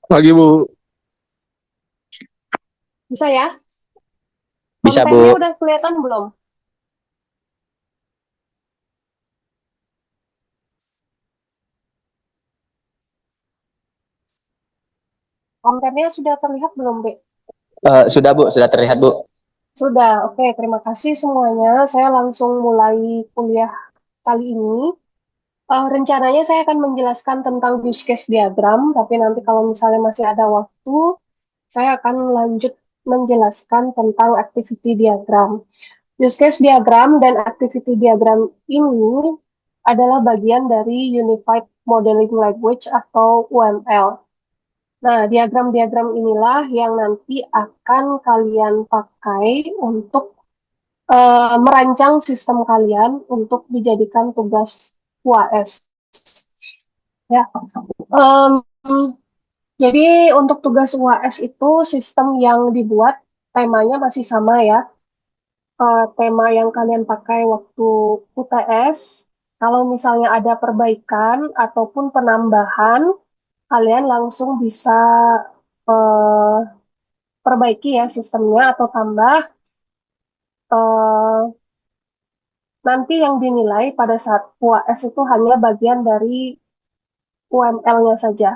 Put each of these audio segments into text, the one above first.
Pagi Bu. Bisa ya? Bisa, Kontennya Bu. udah kelihatan belum? Kontennya sudah terlihat belum, Dek? Sudah, Bu. Sudah terlihat, Bu. Sudah, oke. Terima kasih semuanya. Saya langsung mulai kuliah kali ini. Rencananya saya akan menjelaskan tentang use case diagram, tapi nanti kalau misalnya masih ada waktu, saya akan lanjut menjelaskan tentang activity diagram. Use case diagram dan activity diagram ini adalah bagian dari Unified Modeling Language atau UML. Nah, diagram-diagram inilah yang nanti akan kalian pakai untuk merancang sistem kalian untuk dijadikan tugas UAS. Ya, Em, jadi untuk tugas UAS itu sistem yang dibuat temanya masih sama ya. Tema yang kalian pakai waktu UTS. Kalau misalnya ada perbaikan ataupun penambahan, kalian langsung bisa eh, perbaiki ya sistemnya atau tambah eh, nanti yang dinilai pada saat UAS itu hanya bagian dari UML-nya saja.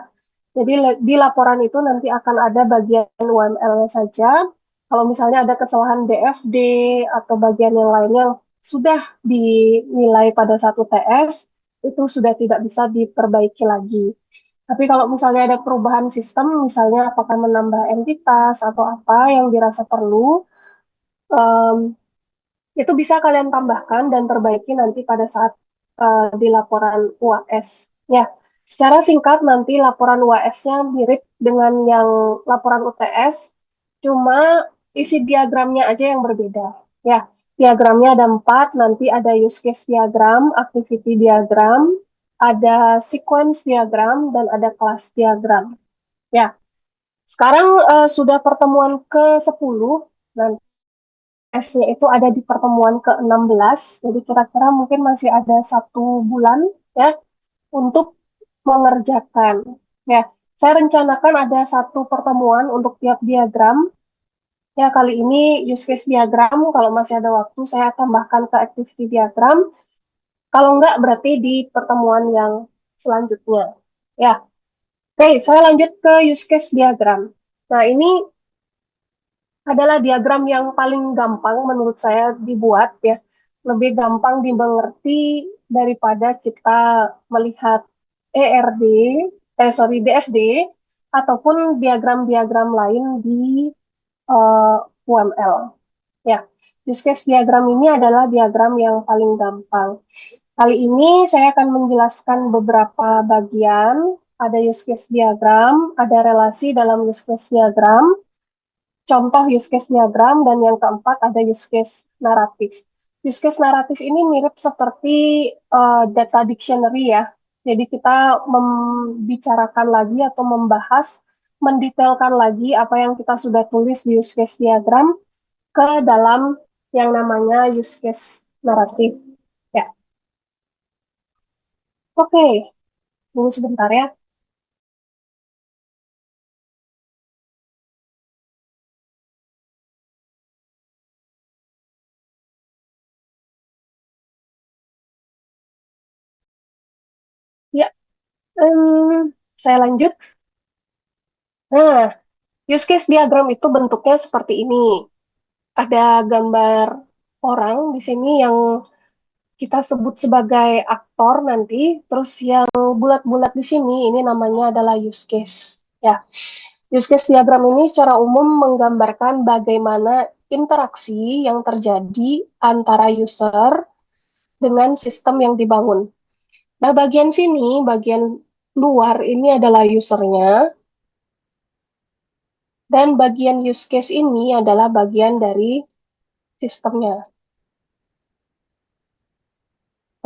Jadi di laporan itu nanti akan ada bagian UML-nya saja. Kalau misalnya ada kesalahan DFD atau bagian yang lainnya yang sudah dinilai pada satu TS, itu sudah tidak bisa diperbaiki lagi. Tapi kalau misalnya ada perubahan sistem, misalnya apakah menambah entitas atau apa yang dirasa perlu, em, itu bisa kalian tambahkan dan perbaiki nanti pada saat di laporan UAS. Ya, secara singkat nanti laporan UAS-nya mirip dengan yang laporan UTS, cuma isi diagramnya aja yang berbeda. Ya, diagramnya ada 4, nanti ada use case diagram, activity diagram, ada sequence diagram, dan ada class diagram. Ya, sekarang sudah pertemuan ke-10, nanti S-nya itu ada di pertemuan ke-16, jadi kira-kira mungkin masih ada 1 bulan ya untuk mengerjakan. Ya, saya rencanakan ada 1 pertemuan untuk tiap diagram. Ya, kali ini use case diagram, kalau masih ada waktu saya tambahkan ke activity diagram. Kalau enggak, berarti di pertemuan yang selanjutnya. Ya, oke, saya lanjut ke use case diagram. Nah, ini adalah diagram yang paling gampang menurut saya dibuat ya. Lebih gampang dimengerti daripada kita melihat ERD, DFD, ataupun diagram-diagram lain di UML. Ya, use case diagram ini adalah diagram yang paling gampang. Kali ini saya akan menjelaskan beberapa bagian. Ada use case diagram, ada relasi dalam use case diagram, contoh use case diagram, dan yang keempat ada use case naratif. Use case naratif ini mirip seperti data dictionary ya. Jadi kita membicarakan lagi atau membahas, mendetailkan lagi apa yang kita sudah tulis di use case diagram ke dalam yang namanya use case naratif. Ya, oke. Tunggu sebentar ya. Ya, saya lanjut. Nah, use case diagram itu bentuknya seperti ini. Ada gambar orang di sini yang kita sebut sebagai aktor nanti, terus yang bulat-bulat di sini ini namanya adalah use case. Ya, use case diagram ini secara umum menggambarkan bagaimana interaksi yang terjadi antara user dengan sistem yang dibangun. Nah, bagian sini, bagian luar ini adalah usernya, dan bagian use case ini adalah bagian dari sistemnya.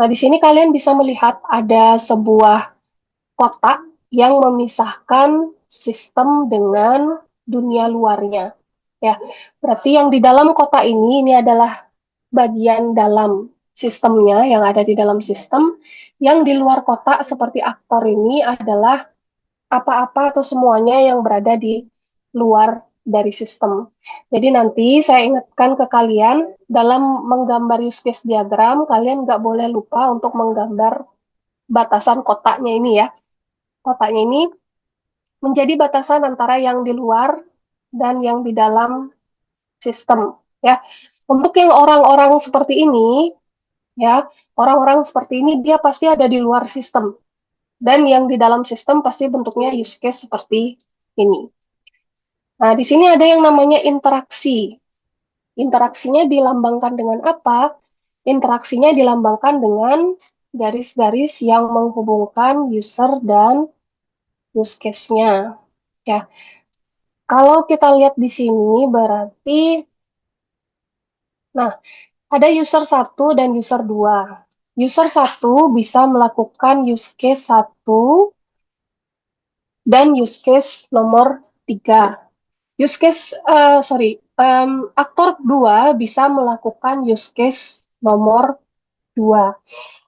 Nah, di sini kalian bisa melihat ada sebuah kotak yang memisahkan sistem dengan dunia luarnya. Ya, berarti yang di dalam kotak ini adalah bagian dalam sistemnya yang ada di dalam sistem. Yang di luar kotak seperti aktor ini adalah apa-apa atau semuanya yang berada di luar dari sistem. Jadi nanti saya ingatkan ke kalian, dalam menggambar use case diagram, kalian nggak boleh lupa untuk menggambar batasan kotaknya ini ya. Kotaknya ini menjadi batasan antara yang di luar dan yang di dalam sistem. Ya, untuk yang orang-orang seperti ini, ya, orang-orang seperti ini dia pasti ada di luar sistem. Dan yang di dalam sistem pasti bentuknya use case seperti ini. Nah, di sini ada yang namanya interaksi. Interaksinya dilambangkan dengan apa? Interaksinya dilambangkan dengan garis-garis yang menghubungkan user dan use case-nya. Ya, kalau kita lihat di sini berarti, nah, ada user 1 dan user 2. User 1 bisa melakukan use case 1 dan use case nomor 3. Use case, aktor 2 bisa melakukan use case nomor 2.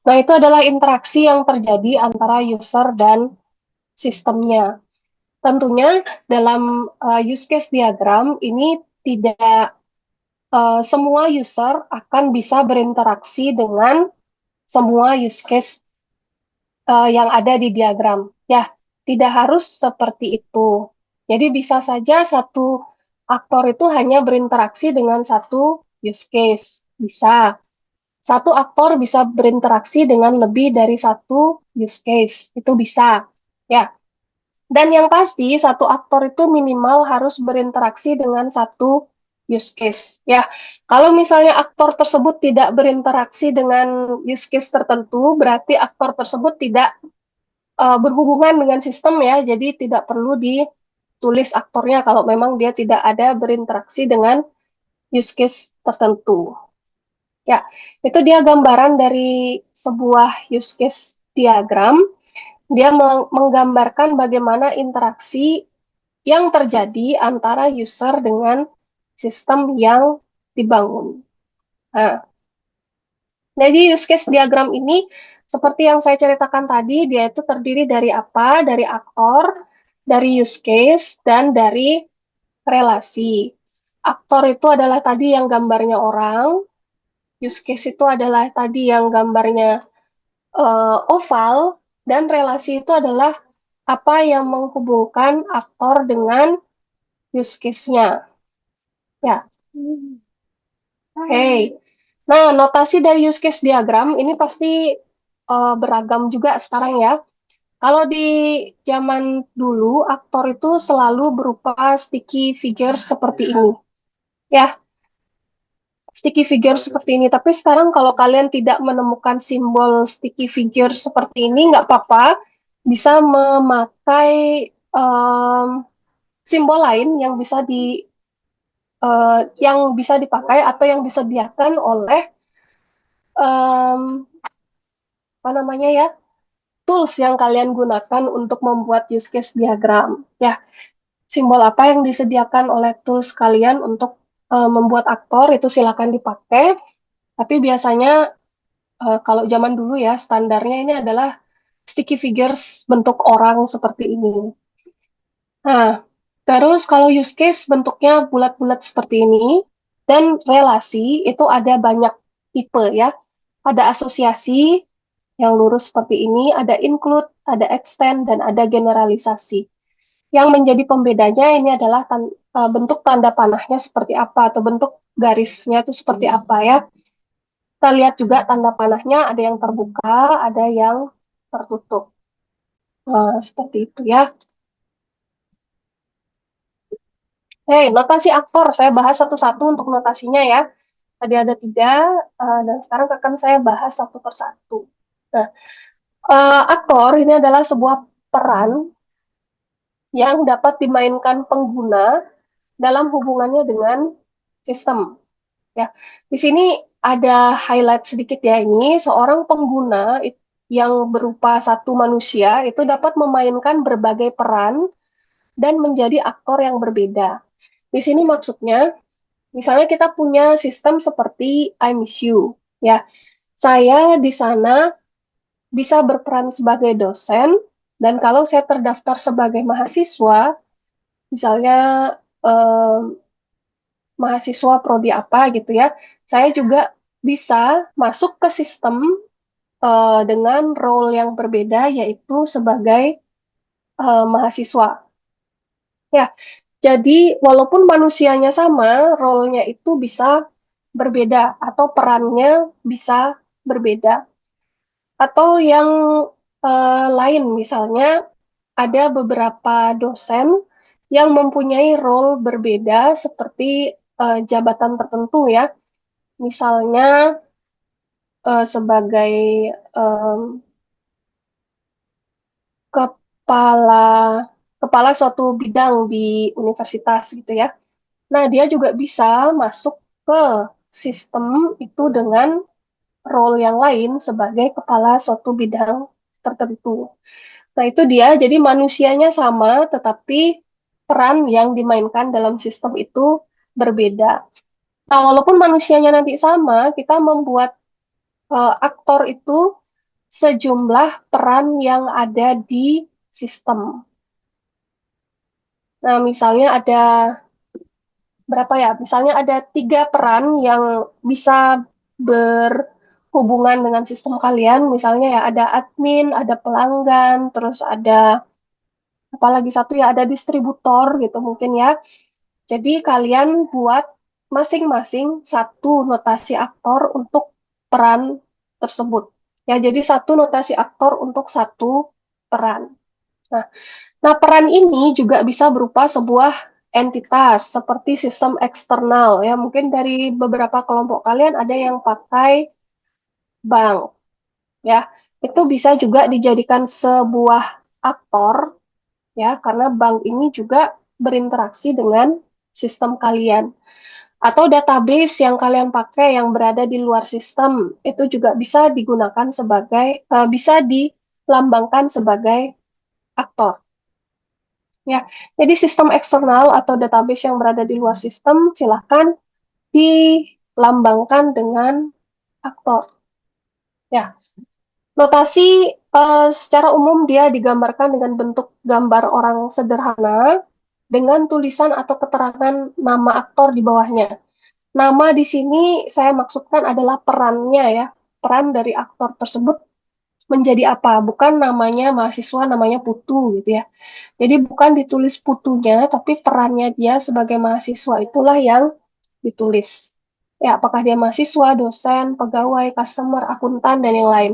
Nah, itu adalah interaksi yang terjadi antara user dan sistemnya. Tentunya dalam use case diagram ini tidak semua user akan bisa berinteraksi dengan semua use case yang ada di diagram. Ya, tidak harus seperti itu. Jadi bisa saja satu aktor itu hanya berinteraksi dengan satu use case. Bisa. Satu aktor bisa berinteraksi dengan lebih dari satu use case. Itu bisa. Ya. Dan yang pasti satu aktor itu minimal harus berinteraksi dengan satu use case. Ya, kalau misalnya aktor tersebut tidak berinteraksi dengan use case tertentu, berarti aktor tersebut tidak berhubungan dengan sistem ya, jadi tidak perlu ditulis aktornya kalau memang dia tidak ada berinteraksi dengan use case tertentu. Ya, itu dia gambaran dari sebuah use case diagram. Dia menggambarkan bagaimana interaksi yang terjadi antara user dengan sistem yang dibangun. Nah, jadi use case diagram ini seperti yang saya ceritakan tadi, dia itu terdiri dari apa? Dari aktor, dari use case, dan dari relasi. Aktor itu adalah tadi yang gambarnya orang, use case itu adalah tadi yang gambarnya oval, dan relasi itu adalah apa yang menghubungkan aktor dengan use case-nya. Ya, oke. Okay. Nah, notasi dari use case diagram ini pasti beragam juga sekarang ya. Kalau di zaman dulu, aktor itu selalu berupa sticky figure seperti ini. Ya, sticky figure seperti ini. Tapi sekarang kalau kalian tidak menemukan simbol sticky figure seperti ini, nggak apa-apa. Bisa memakai simbol lain yang bisa dipakai atau yang disediakan oleh um, apa namanya ya, tools yang kalian gunakan untuk membuat use case diagram. Ya, simbol apa yang disediakan oleh tools kalian untuk membuat aktor itu silakan dipakai. Tapi biasanya kalau zaman dulu ya standarnya ini adalah sticky figures bentuk orang seperti ini. Nah, terus kalau use case bentuknya bulat-bulat seperti ini dan relasi itu ada banyak tipe ya. Ada asosiasi yang lurus seperti ini, ada include, ada extend, dan ada generalisasi. Yang menjadi pembedanya ini adalah bentuk tanda panahnya seperti apa atau bentuk garisnya itu seperti apa ya. Kita lihat juga tanda panahnya ada yang terbuka, ada yang tertutup. Nah, seperti itu ya. Hey, notasi aktor, saya bahas satu-satu untuk notasinya ya. Tadi ada 3, dan sekarang akan saya bahas satu persatu. Nah, aktor ini adalah sebuah peran yang dapat dimainkan pengguna dalam hubungannya dengan sistem. Ya, di sini ada highlight sedikit ya ini seorang pengguna yang berupa satu manusia itu dapat memainkan berbagai peran dan menjadi aktor yang berbeda. Di sini maksudnya, misalnya kita punya sistem seperti I miss you, ya. Saya di sana bisa berperan sebagai dosen Dan kalau saya terdaftar sebagai mahasiswa, misalnya eh, mahasiswa prodi apa gitu ya, saya juga bisa masuk ke sistem dengan role yang berbeda, yaitu sebagai mahasiswa. Ya, jadi walaupun manusianya sama, role-nya itu bisa berbeda atau perannya bisa berbeda. Atau yang lain, misalnya ada beberapa dosen yang mempunyai role berbeda seperti jabatan tertentu ya. Misalnya sebagai em, kepala kepala suatu bidang di universitas gitu ya. Nah, dia juga bisa masuk ke sistem itu dengan role yang lain sebagai kepala suatu bidang tertentu. Nah, itu dia. Jadi manusianya sama, tetapi peran yang dimainkan dalam sistem itu berbeda. Nah, walaupun manusianya nanti sama, kita membuat aktor itu sejumlah peran yang ada di sistem. Nah, misalnya ada berapa ya? Misalnya ada 3 peran yang bisa berhubungan dengan sistem kalian. Misalnya ya ada admin, ada pelanggan, terus ada apalagi satu ya ada distributor gitu mungkin ya. Jadi kalian buat masing-masing satu notasi aktor untuk peran tersebut. Ya, jadi satu notasi aktor untuk satu peran. Nah, nah, peran ini juga bisa berupa sebuah entitas seperti sistem eksternal ya. Mungkin dari beberapa kelompok kalian ada yang pakai bank ya. Itu bisa juga dijadikan sebuah aktor ya karena bank ini juga berinteraksi dengan sistem kalian. Atau database yang kalian pakai yang berada di luar sistem itu juga bisa digunakan sebagai bisa dilambangkan sebagai aktor. Ya, jadi sistem eksternal atau database yang berada di luar sistem silakan dilambangkan dengan aktor. Ya, notasi secara umum dia digambarkan dengan bentuk gambar orang sederhana dengan tulisan atau keterangan nama aktor di bawahnya. Nama di sini saya maksudkan adalah perannya ya, peran dari aktor tersebut menjadi apa, bukan namanya mahasiswa, namanya Putu gitu ya. Jadi bukan ditulis putunya, tapi perannya dia sebagai mahasiswa itulah yang ditulis. Ya, apakah dia mahasiswa, dosen, pegawai, customer, akuntan, dan yang lain.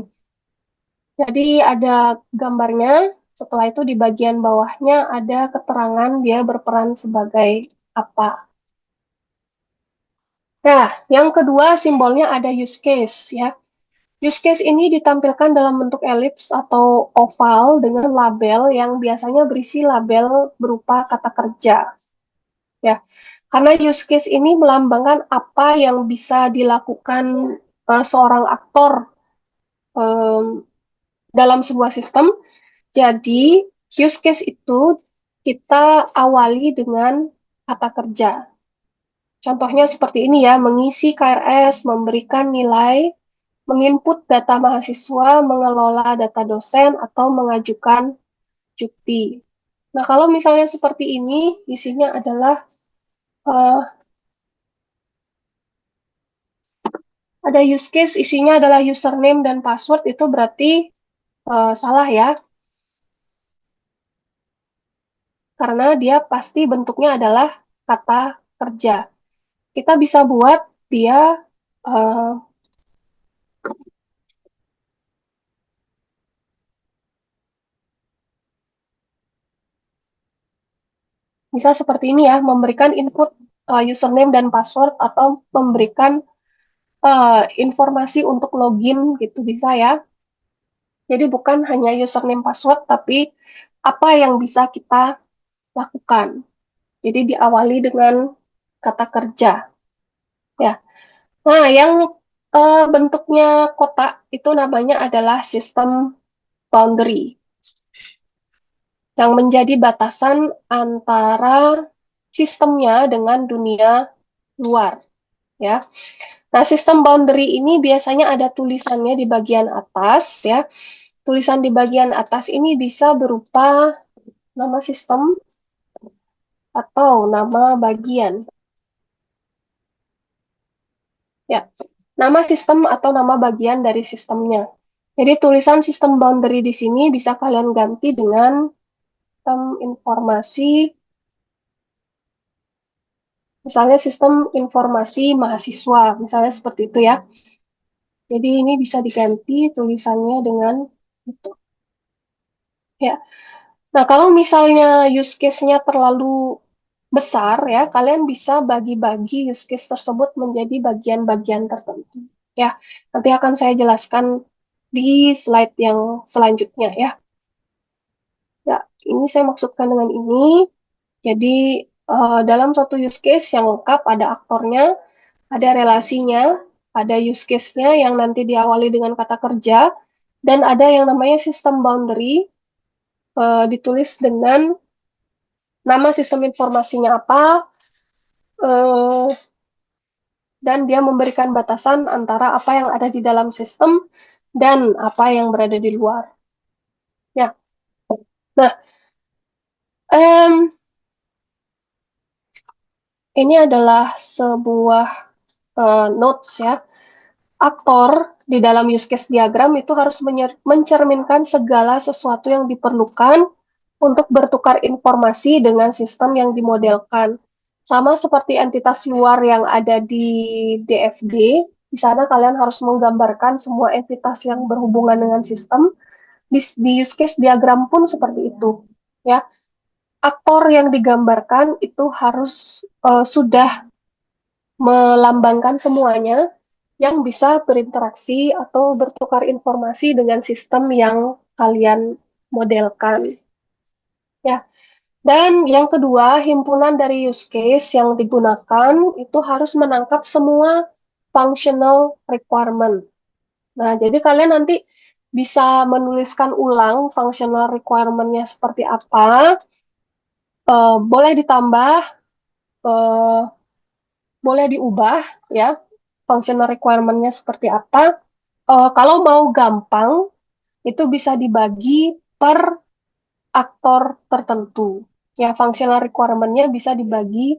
Jadi ada gambarnya, setelah itu di bagian bawahnya ada keterangan dia berperan sebagai apa. Nah, yang kedua simbolnya ada use case ya. Use case ini ditampilkan dalam bentuk elips atau oval dengan label yang biasanya berisi label berupa kata kerja. Ya, karena use case ini melambangkan apa yang bisa dilakukan seorang aktor um, dalam sebuah sistem. Jadi, use case itu kita awali dengan kata kerja. Contohnya seperti ini ya, mengisi KRS, memberikan nilai, menginput data mahasiswa, mengelola data dosen, atau mengajukan cuti. Nah, kalau misalnya seperti ini, isinya adalah uh, ada use case, isinya adalah username dan password, itu berarti salah ya, karena dia pasti bentuknya adalah kata kerja. Kita bisa buat dia uh, bisa seperti ini ya, memberikan input username dan password atau memberikan informasi untuk login gitu bisa ya. Jadi bukan hanya username password, tapi apa yang bisa kita lakukan. Jadi diawali dengan kata kerja. Ya. Nah, yang bentuknya kotak itu namanya adalah sistem boundary yang menjadi batasan antara sistemnya dengan dunia luar. Ya. Nah, sistem boundary ini biasanya ada tulisannya di bagian atas ya. tulisan di bagian atas ini bisa berupa nama sistem atau nama bagian. Ya, nama sistem atau nama bagian dari sistemnya. Jadi tulisan sistem boundary di sini bisa kalian ganti dengan sistem informasi, misalnya sistem informasi mahasiswa, misalnya seperti itu ya. Jadi ini bisa diganti tulisannya dengan itu. Ya. Nah, kalau misalnya use case-nya terlalu besar ya, kalian bisa bagi-bagi use case tersebut menjadi bagian-bagian tertentu. Ya, nanti akan saya jelaskan di slide yang selanjutnya ya. Ya, ini saya maksudkan dengan ini. Jadi dalam suatu use case yang lengkap ada aktornya, ada relasinya, ada use case-nya yang nanti diawali dengan kata kerja, dan ada yang namanya sistem boundary, ditulis dengan nama sistem informasinya apa, eh, dan dia memberikan batasan antara apa yang ada di dalam sistem dan apa yang berada di luar. Ya, nah em, ini adalah sebuah notes ya. Aktor di dalam use case diagram itu harus mencerminkan segala sesuatu yang diperlukan untuk bertukar informasi dengan sistem yang dimodelkan. Sama seperti entitas luar yang ada di DFD, di sana kalian harus menggambarkan semua entitas yang berhubungan dengan sistem. Di use case diagram pun seperti itu. Ya, aktor yang digambarkan itu harus sudah melambangkan semuanya yang bisa berinteraksi atau bertukar informasi dengan sistem yang kalian modelkan. Ya, dan yang kedua, himpunan dari use case yang digunakan itu harus menangkap semua functional requirement. Nah, jadi kalian nanti bisa menuliskan ulang functional requirement-nya seperti apa, boleh ditambah, eh, boleh diubah, ya, functional requirement-nya seperti apa. Kalau mau gampang, itu bisa dibagi per aktor tertentu. Ya, functional requirement-nya bisa dibagi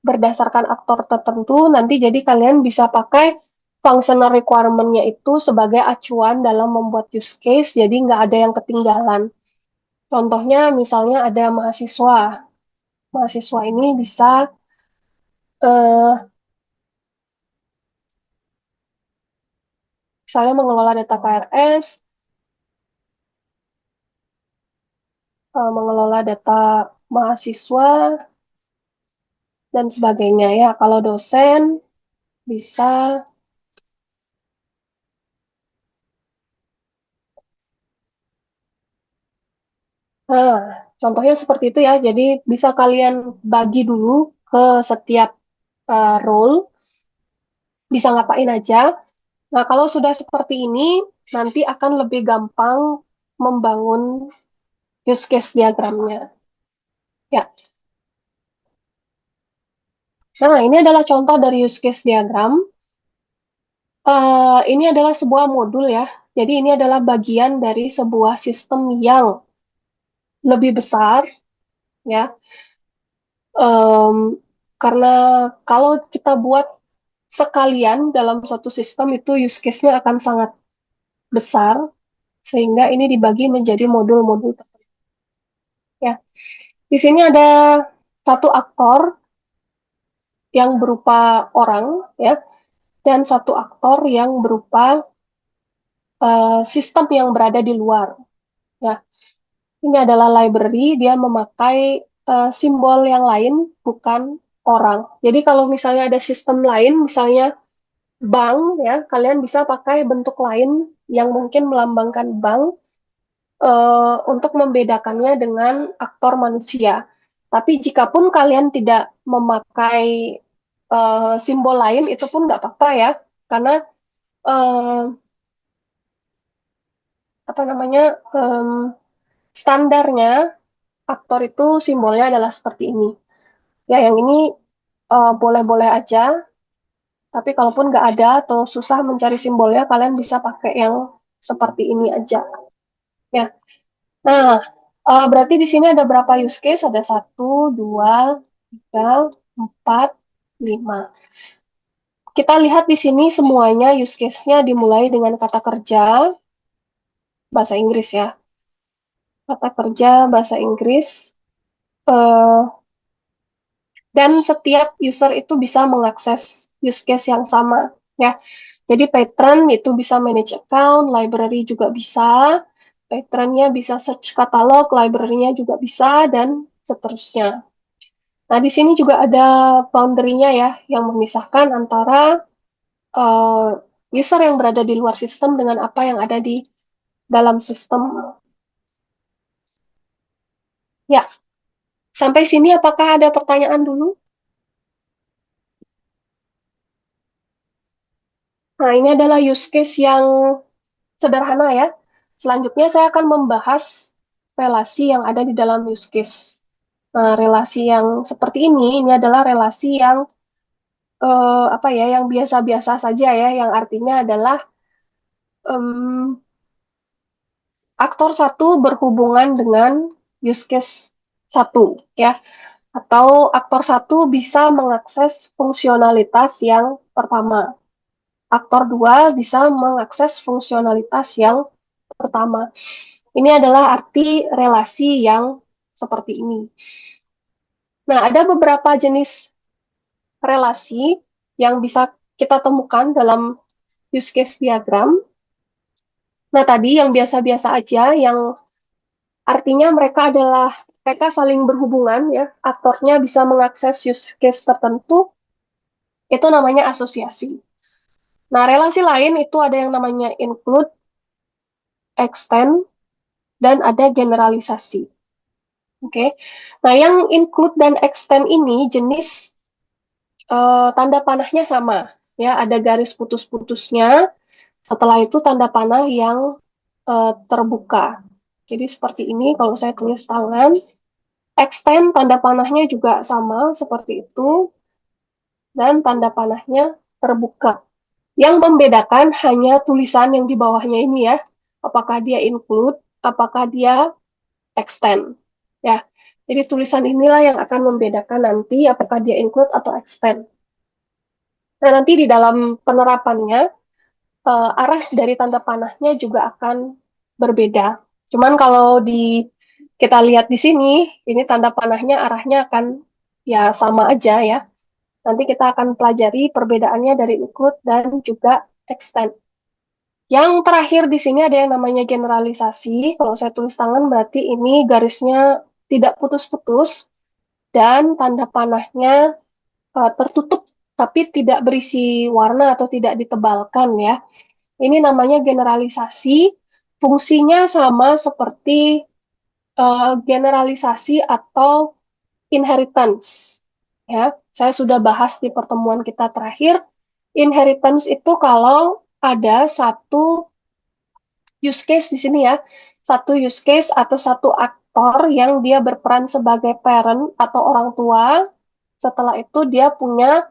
berdasarkan aktor tertentu. Nanti jadi kalian bisa pakai functional requirement-nya itu sebagai acuan dalam membuat use case, jadi nggak ada yang ketinggalan. Contohnya misalnya ada mahasiswa. Mahasiswa ini bisa eh, misalnya mengelola data KRS, mengelola data mahasiswa, dan sebagainya ya. Kalau dosen bisa, nah, contohnya seperti itu ya. Jadi bisa kalian bagi dulu ke setiap role, bisa ngapain aja. Nah, kalau sudah seperti ini, nanti akan lebih gampang membangun use case diagramnya. Ya. Nah, ini adalah contoh dari use case diagram. Ini adalah sebuah modul ya. Jadi ini adalah bagian dari sebuah sistem yang lebih besar ya. Em, karena kalau kita buat sekalian dalam suatu sistem itu use case-nya akan sangat besar sehingga ini dibagi menjadi modul-modul ya. Di sini ada satu aktor yang berupa orang ya dan satu aktor yang berupa sistem yang berada di luar ya. Ini adalah library, dia memakai simbol yang lain bukan orang. Jadi kalau misalnya ada sistem lain, misalnya bank ya, kalian bisa pakai bentuk lain yang mungkin melambangkan bank untuk membedakannya dengan aktor manusia. Tapi jikapun kalian tidak memakai simbol lain, itu pun nggak apa-apa ya, karena eh, apa namanya standarnya aktor itu simbolnya adalah seperti ini. Ya, yang ini boleh-boleh aja, tapi kalaupun nggak ada atau susah mencari simbolnya, kalian bisa pakai yang seperti ini aja. Ya. Nah, berarti di sini ada berapa use case? Ada 1, 2, 3, 4, 5. Kita lihat di sini semuanya use case-nya dimulai dengan kata kerja bahasa Inggris ya. Kata kerja bahasa Inggris. eh, dan setiap user itu bisa mengakses use case yang sama ya. Jadi patron itu bisa manage account, library juga bisa, patronnya bisa search katalog, library-nya juga bisa, dan seterusnya. Nah, di sini juga ada boundary-nya ya, yang memisahkan antara uh, user yang berada di luar sistem dengan apa yang ada di dalam sistem. Ya, sampai sini apakah ada pertanyaan dulu? Nah, ini adalah use case yang sederhana ya. Selanjutnya saya akan membahas relasi yang ada di dalam use case. Nah, relasi yang seperti ini adalah relasi yang apa ya, yang biasa-biasa saja ya, yang artinya adalah em, aktor satu berhubungan dengan use case satu ya, atau aktor satu bisa mengakses fungsionalitas yang pertama. Aktor dua bisa mengakses fungsionalitas yang pertama. Ini adalah arti relasi yang seperti ini. Nah, ada beberapa jenis relasi yang bisa kita temukan dalam use case diagram. Nah, tadi yang biasa-biasa aja, yang artinya mereka saling berhubungan ya, aktornya bisa mengakses use case tertentu, itu namanya asosiasi. Nah, relasi lain itu ada yang namanya include, extend, dan ada generalisasi. Oke. Nah, yang include dan extend ini jenis tanda panahnya sama. Ya, ada garis putus-putusnya. Setelah itu tanda panah yang terbuka. Jadi seperti ini kalau saya tulis tangan. Extend tanda panahnya juga sama seperti itu. Dan tanda panahnya terbuka. Yang membedakan hanya tulisan yang di bawahnya ini ya. Apakah dia include, apakah dia extend. Ya, jadi tulisan inilah yang akan membedakan nanti apakah dia include atau extend. Nah, nanti di dalam penerapannya, arah dari tanda panahnya juga akan berbeda. Cuman kalau kita lihat di sini, ini tanda panahnya arahnya akan ya sama aja ya. Nanti kita akan pelajari perbedaannya dari include dan juga extend. Yang terakhir di sini ada yang namanya generalisasi. Kalau saya tulis tangan berarti ini garisnya tidak putus-putus dan tanda panahnya tertutup tapi tidak berisi warna atau tidak ditebalkan ya. Ini namanya generalisasi. Fungsinya sama seperti generalisasi atau inheritance. Ya, saya sudah bahas di pertemuan kita terakhir. Inheritance itu kalau ada satu use case di sini ya, satu use case atau satu aktor yang dia berperan sebagai parent atau orang tua. Setelah itu dia punya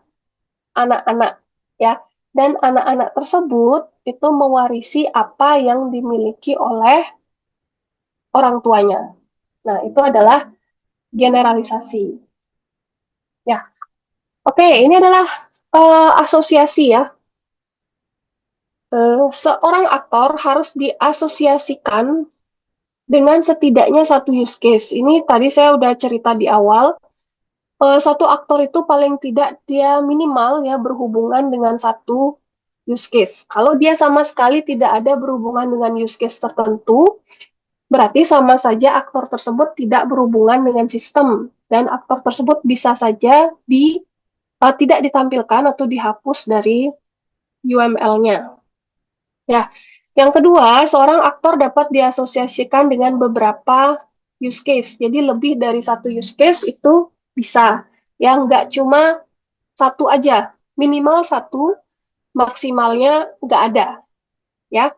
anak-anak ya, dan anak-anak tersebut itu mewarisi apa yang dimiliki oleh orang tuanya. Nah, itu adalah generalisasi. Ya, oke, ini adalah asosiasi ya. Seorang aktor harus diasosiasikan dengan setidaknya satu use case. Ini tadi saya udah cerita di awal. Satu aktor itu paling tidak dia minimal ya berhubungan dengan satu use case. Kalau dia sama sekali tidak ada berhubungan dengan use case tertentu, berarti sama saja aktor tersebut tidak berhubungan dengan sistem dan aktor tersebut bisa saja tidak ditampilkan atau dihapus dari UML-nya. Ya, yang kedua, seorang aktor dapat diasosiasikan dengan beberapa use case. Jadi lebih dari satu use case itu bisa. Yang nggak cuma satu aja, minimal satu, maksimalnya nggak ada. Ya,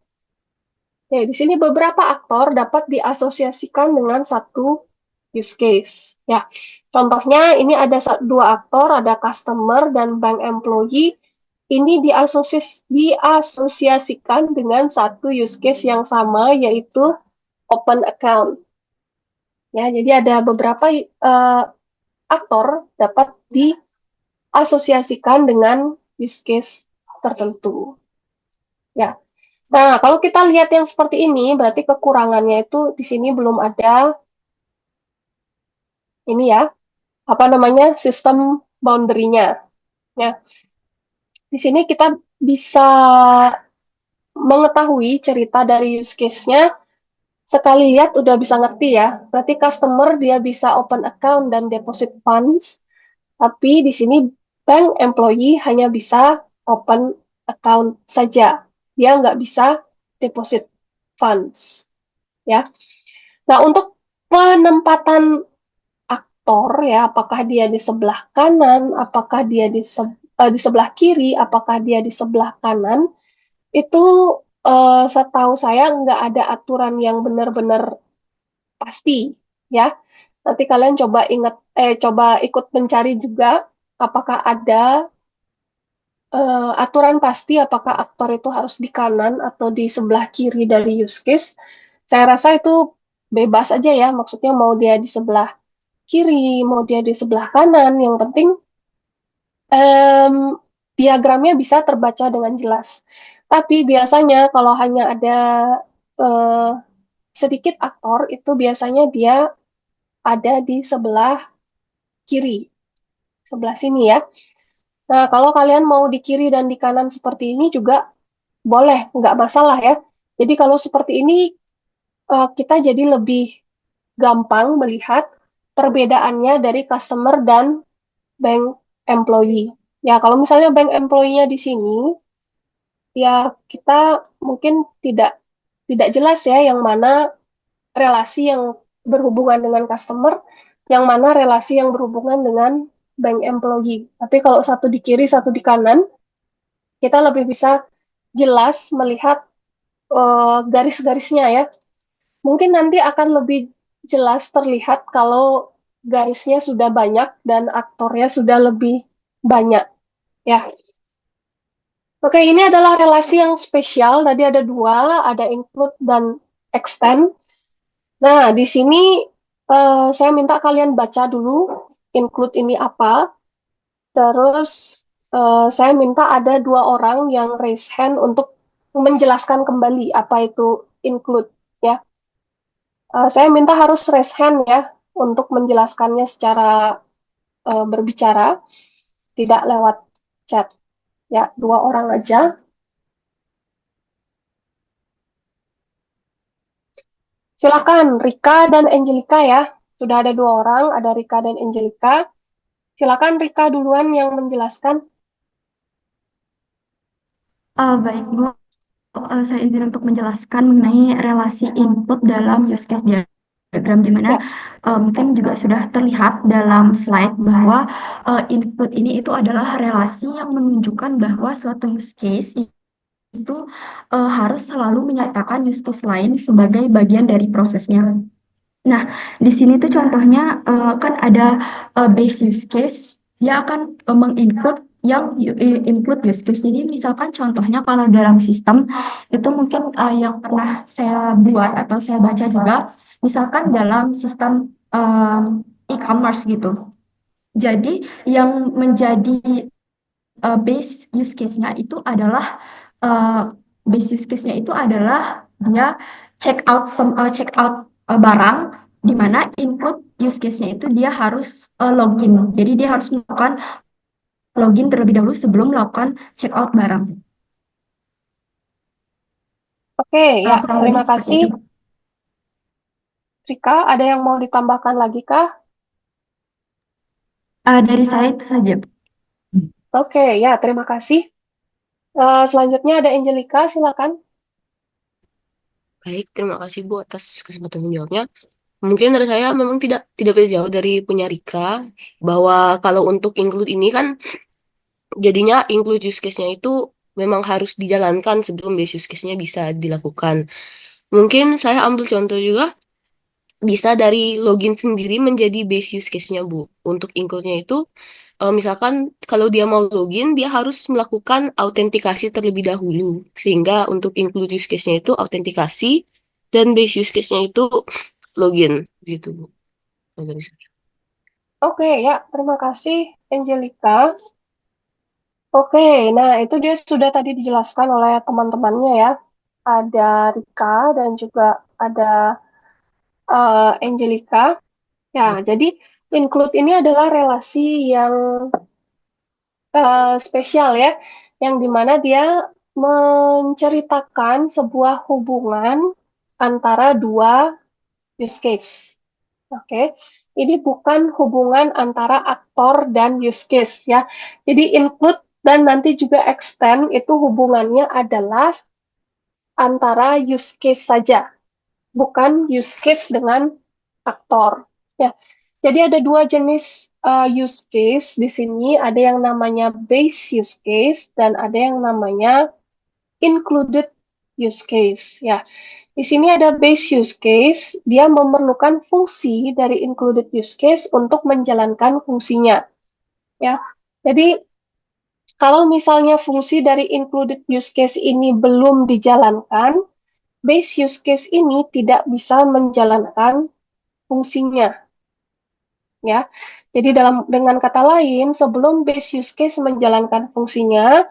ya, di sini beberapa aktor dapat diasosiasikan dengan satu use case. Ya, contohnya ini ada dua aktor, ada customer dan bank employee. Ini diasosiasikan dengan satu use case yang sama, yaitu open account. Ya, jadi ada beberapa aktor dapat diasosiasikan dengan use case tertentu. Ya. Nah, kalau kita lihat yang seperti ini, berarti kekurangannya itu di sini belum ada ini ya, apa namanya, sistem boundary-nya. Ya. Di sini kita bisa mengetahui cerita dari use case-nya, sekali lihat udah bisa ngerti ya. Berarti customer dia bisa open account dan deposit funds, tapi di sini bank employee hanya bisa open account saja. Dia nggak bisa deposit funds. Ya. Nah, untuk penempatan aktor ya, apakah dia di sebelah kanan, apakah dia di sebelah kiri, apakah dia di sebelah kanan, itu setahu saya nggak ada aturan yang benar-benar pasti ya. Nanti kalian coba ikut mencari juga apakah ada aturan pasti apakah aktor itu harus di kanan atau di sebelah kiri dari use case. Saya rasa itu bebas aja ya, maksudnya mau dia di sebelah kiri, mau dia di sebelah kanan, yang penting em, diagramnya bisa terbaca dengan jelas. Tapi biasanya kalau hanya ada eh, sedikit aktor, itu biasanya dia ada di sebelah kiri, sebelah sini ya. Nah, kalau kalian mau di kiri dan di kanan seperti ini juga boleh, nggak masalah ya. Jadi kalau seperti ini, kita jadi lebih gampang melihat perbedaannya dari customer dan bank employee. Ya, kalau misalnya bank employee-nya di sini, ya kita mungkin tidak tidak jelas ya yang mana relasi yang berhubungan dengan customer, yang mana relasi yang berhubungan dengan bank employee. Tapi kalau satu di kiri, satu di kanan, kita lebih bisa jelas melihat garis-garisnya ya. Mungkin nanti akan lebih jelas terlihat kalau garisnya sudah banyak dan aktornya sudah lebih banyak ya. Oke, ini adalah relasi yang spesial. Tadi ada dua, ada include dan extend. Nah, di sini saya minta kalian baca dulu include ini apa. Terus saya minta ada dua orang yang raise hand untuk menjelaskan kembali apa itu include ya. Saya minta harus raise hand ya untuk menjelaskannya secara berbicara, tidak lewat chat. Ya, dua orang aja. Silakan Rika dan Angelica ya. Sudah ada dua orang, ada Rika dan Angelica. Silakan Rika duluan yang menjelaskan. Baik, Bu. Saya izin untuk menjelaskan mengenai relasi input dalam use case diagram, di mana Ya, mungkin juga sudah terlihat dalam slide bahwa input ini itu adalah relasi yang menunjukkan bahwa suatu use case itu harus selalu menyatakan use case lain sebagai bagian dari prosesnya. Nah, di sini tuh contohnya kan ada base use case, dia akan menginput yang include use case. Jadi misalkan contohnya kalau dalam sistem itu mungkin yang pernah saya buat atau saya baca juga, misalkan dalam sistem e-commerce gitu. Jadi yang menjadi base use case-nya itu adalah uh, base use case-nya itu adalah dia check out barang, di mana input use case-nya itu dia harus login. Jadi dia harus melakukan login terlebih dahulu sebelum melakukan check out barang. oke ya. Kurang lebih Terima seperti kasih itu. Rika. Ada yang mau ditambahkan lagi kah? Dari saya itu saja. Oke ya, terima kasih. Selanjutnya ada Angelica, silakan. Baik, terima kasih Bu atas kesempatan menjawabnya. Mungkin dari saya memang tidak beda jauh dari punya Rika, bahwa kalau untuk include ini kan jadinya include use case-nya itu memang harus dijalankan sebelum base use case-nya bisa dilakukan. Mungkin saya ambil contoh juga bisa dari login sendiri menjadi base use case-nya Bu. Untuk include-nya itu misalkan kalau dia mau login dia harus melakukan autentikasi terlebih dahulu. Sehingga untuk include use case-nya itu autentikasi dan base use case-nya itu login gitu Bu. Dari saya. Oke, ya, terima kasih Angelica. Oke, nah itu dia sudah tadi dijelaskan oleh teman-temannya ya. Ada Rika dan juga ada Angelica. Ya, jadi include ini adalah relasi yang spesial ya, yang dimana dia menceritakan sebuah hubungan antara dua use case. Oke, ini bukan hubungan antara aktor dan use case ya. Jadi include dan nanti juga extend itu hubungannya adalah antara use case saja, bukan use case dengan aktor. Ya, jadi ada dua jenis use case di sini. Ada yang namanya base use case dan ada yang namanya included use case. Ya, di sini ada base use case, dia memerlukan fungsi dari included use case untuk menjalankan fungsinya. Ya, jadi kalau misalnya fungsi dari included use case ini belum dijalankan, base use case ini tidak bisa menjalankan fungsinya. Ya, jadi dengan kata lain, sebelum base use case menjalankan fungsinya,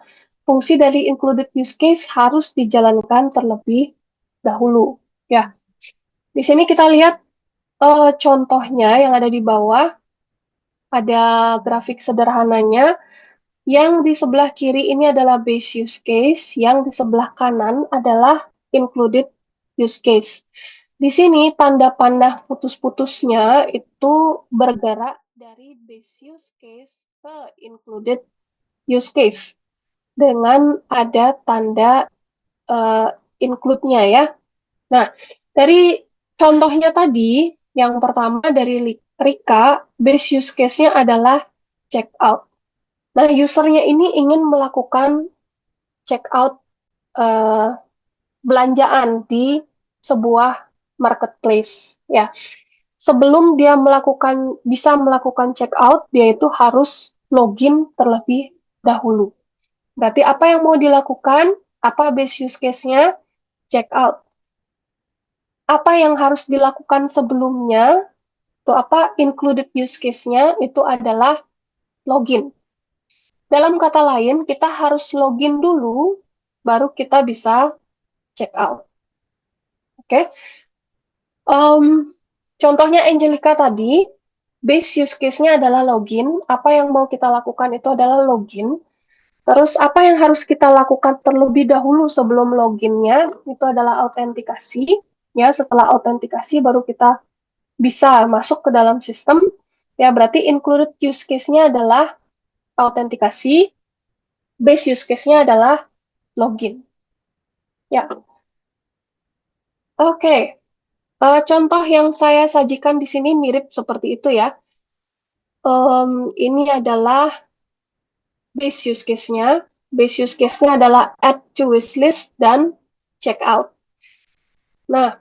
fungsi dari included use case harus dijalankan terlebih dahulu. Ya, di sini kita lihat contohnya yang ada di bawah, ada grafik sederhananya. Yang di sebelah kiri ini adalah base use case, yang di sebelah kanan adalah included use case. Di sini tanda panah putus-putusnya itu bergerak dari base use case ke included use case dengan ada tanda include-nya ya. Nah, dari contohnya tadi, yang pertama dari Rika, base use case-nya adalah check out. Nah, usernya ini ingin melakukan check out belanjaan di sebuah marketplace. Ya, sebelum dia bisa melakukan check out, dia itu harus login terlebih dahulu. Berarti apa yang mau dilakukan? Apa base use case-nya? Check out. Apa yang harus dilakukan sebelumnya? Itu apa? Included use case-nya itu adalah login. Dalam kata lain, kita harus login dulu, baru kita bisa check out. Oke? Contohnya Angelica tadi, base use case-nya adalah login. Apa yang mau kita lakukan itu adalah login. Terus apa yang harus kita lakukan terlebih dahulu sebelum loginnya itu adalah autentikasi. Ya, setelah autentikasi baru kita bisa masuk ke dalam sistem. Ya, berarti included use case-nya adalah autentikasi, base use case-nya adalah login. Ya, oke. Contoh yang saya sajikan di sini mirip seperti itu ya. Ini adalah base use case-nya. Base use case-nya adalah add to wishlist dan check out. Nah,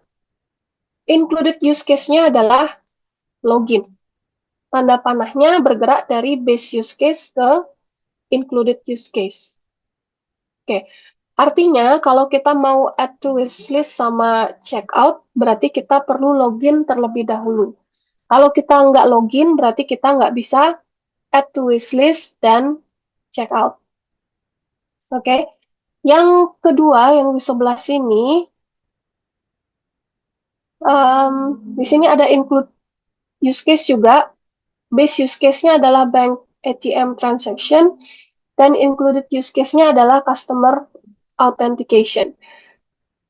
included use case-nya adalah login. Tanda panahnya bergerak dari base use case ke included use case. Oke, artinya kalau kita mau add to wishlist sama check out, berarti kita perlu login terlebih dahulu. Kalau kita nggak login, berarti kita nggak bisa add to wishlist dan check out. Oke, yang kedua yang di sebelah sini, di sini ada include use case juga. Base use case-nya adalah bank ATM transaction dan included use case-nya adalah customer authentication.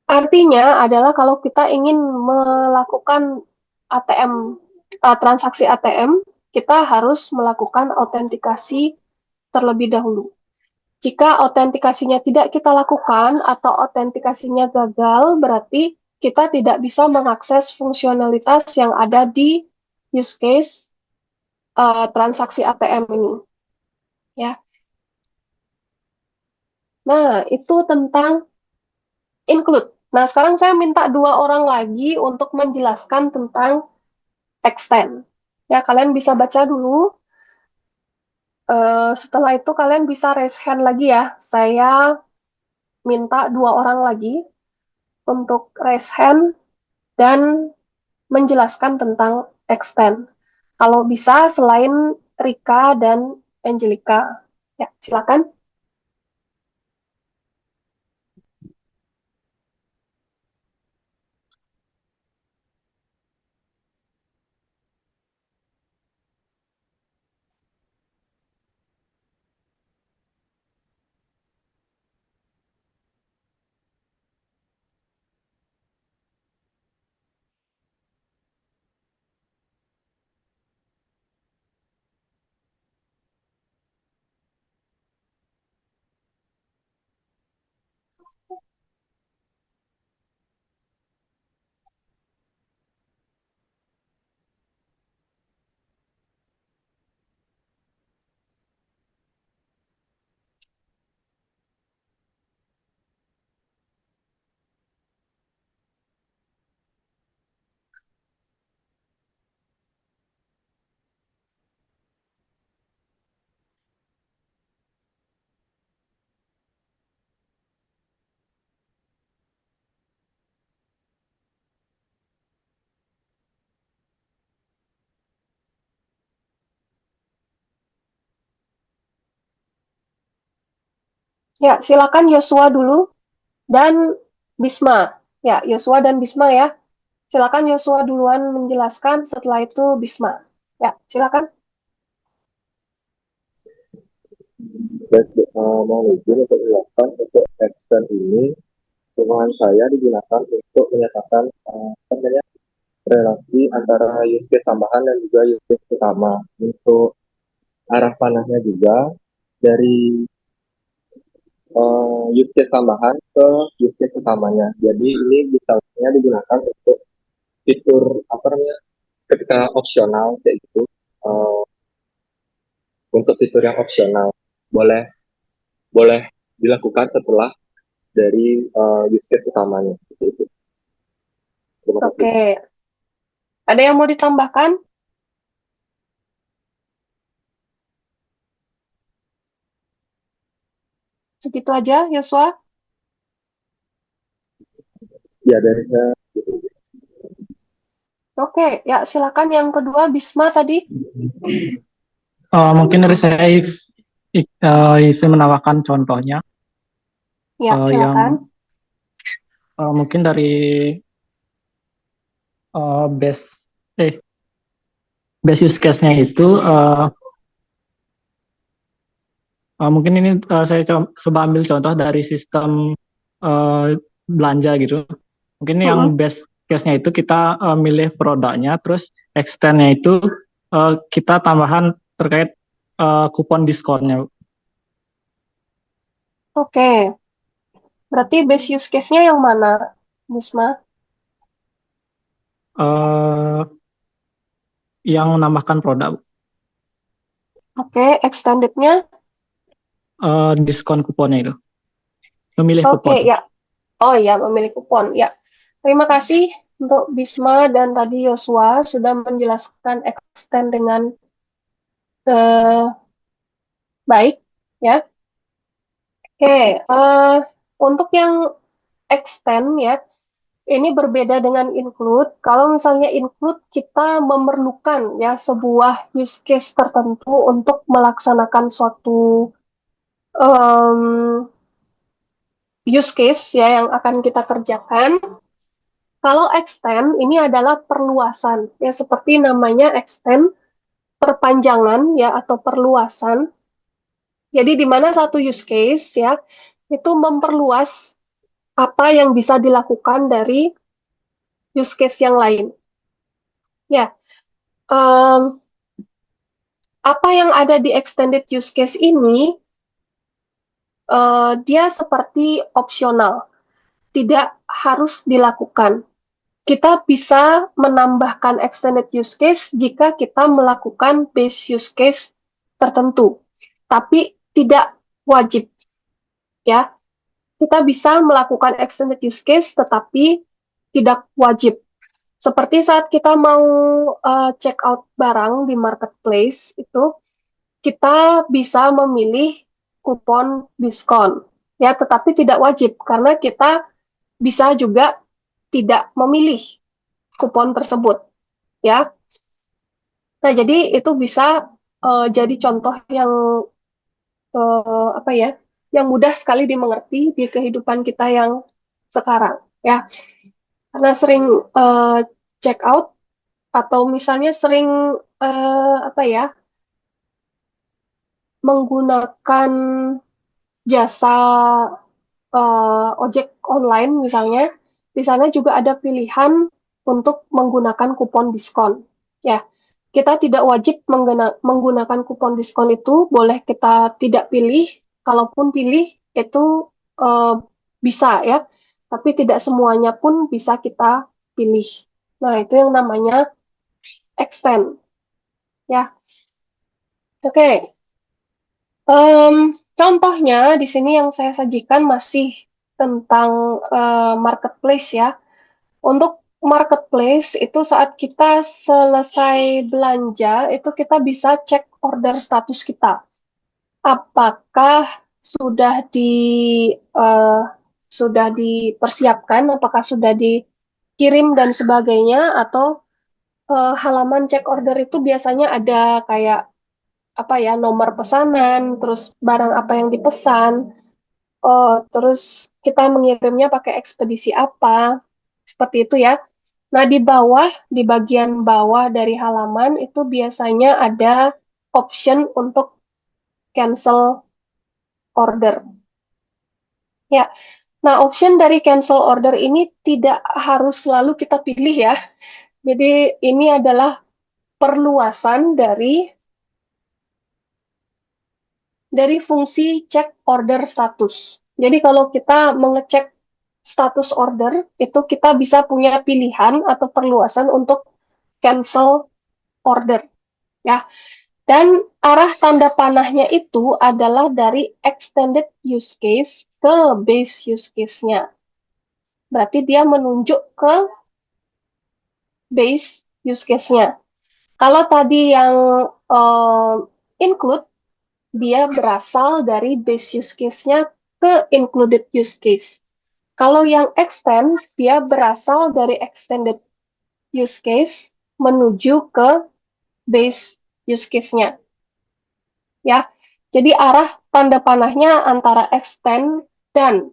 Artinya adalah kalau kita ingin melakukan ATM, transaksi ATM, kita harus melakukan autentikasi terlebih dahulu. Jika autentikasinya tidak kita lakukan atau autentikasinya gagal, berarti kita tidak bisa mengakses fungsionalitas yang ada di use case transaksi ATM ini. Ya. Nah, itu tentang include. Nah, sekarang saya minta dua orang lagi untuk menjelaskan tentang extend. Ya, kalian bisa baca dulu. Setelah itu kalian bisa raise hand lagi ya. Saya minta dua orang lagi untuk raise hand. dan menjelaskan tentang extend. Kalau bisa selain Rika dan Angelica. Ya, silakan. Ya, silakan Yosua dulu dan Bisma. Ya, Yosua dan Bisma ya. Silakan Yosua duluan menjelaskan, setelah itu Bisma. Ya, silakan. Mohon izin untuk menjelaskan untuk extend ini, ruangan saya digunakan untuk menyatakan relasi antara use case tambahan dan juga use case utama. Untuk arah panahnya juga dari use case tambahan ke use case utamanya. Jadi ini bisa digunakan untuk fitur apa namanya ketika opsional kayak gitu. Eh, untuk fitur yang opsional boleh boleh dilakukan setelah dari use case utamanya. Gitu. Terima kasih. Oke. Ada yang mau ditambahkan? Segitu aja, Yosua. Ya dari saya. Oke, ya silakan yang kedua Bisma tadi. Mungkin dari saya isi menawarkan contohnya Ya, yang silakan. mungkin dari base base use case-nya itu mungkin ini saya coba ambil contoh dari sistem belanja gitu. Mungkin yang Mm-mm. base case-nya itu kita milih produknya, terus extend-nya itu kita tambahan terkait kupon diskonnya. Oke, berarti base use case-nya yang mana, Bisma? Eh, yang menambahkan produk, Oke, extended-nya? diskon kuponnya itu, memilih Oke, kupon. ya. Oh ya, memilih kupon. Ya, terima kasih untuk Bisma dan tadi Yosua sudah menjelaskan extend dengan eh, baik. Ya, oke. Untuk yang extend ya, ini berbeda dengan include. Kalau misalnya include, kita memerlukan ya sebuah use case tertentu untuk melaksanakan suatu em, use case ya yang akan kita kerjakan. Kalau extend ini adalah perluasan ya seperti namanya extend perpanjangan ya atau perluasan. Jadi di mana satu use case ya itu memperluas apa yang bisa dilakukan dari use case yang lain. Ya, em, apa yang ada di extended use case ini dia seperti opsional, tidak harus dilakukan. Kita bisa menambahkan extended use case jika kita melakukan base use case tertentu, tapi tidak wajib ya. Kita bisa melakukan extended use case tetapi tidak wajib. Seperti saat kita mau check out barang di marketplace itu kita bisa memilih kupon diskon ya, tetapi tidak wajib karena kita bisa juga tidak memilih kupon tersebut, ya. Nah, jadi itu bisa jadi contoh yang apa ya, yang mudah sekali dimengerti di kehidupan kita yang sekarang, ya. Karena sering check out atau misalnya sering apa ya, menggunakan jasa ojek online misalnya, di sana juga ada pilihan untuk menggunakan kupon diskon. Ya, kita tidak wajib menggunakan kupon diskon itu, boleh kita tidak pilih, kalaupun pilih itu eh, bisa ya, tapi tidak semuanya pun bisa kita pilih. Nah, itu yang namanya extend. Ya, oke. Contohnya di sini yang saya sajikan masih tentang marketplace ya. Untuk marketplace itu saat kita selesai belanja itu kita bisa cek order status kita. Apakah sudah di eh, sudah dipersiapkan, apakah sudah dikirim dan sebagainya, atau halaman cek order itu biasanya ada kayak apa ya, nomor pesanan, terus barang apa yang dipesan, terus kita mengirimnya pakai ekspedisi apa, seperti itu ya. Nah, di bawah, di bagian bawah dari halaman itu biasanya ada option untuk cancel order. Ya, nah option dari cancel order ini tidak harus selalu kita pilih ya. Jadi ini adalah perluasan dari fungsi cek order status. Jadi kalau kita mengecek status order, itu kita bisa punya pilihan atau perluasan untuk cancel order. Ya. Dan arah tanda panahnya itu adalah dari extended use case ke base use case-nya. Berarti dia menunjuk ke base use case-nya. Kalau tadi yang include, dia berasal dari base use case-nya ke included use case. Kalau yang extend, dia berasal dari extended use case menuju ke base use case-nya. Ya, jadi arah tanda panahnya antara extend dan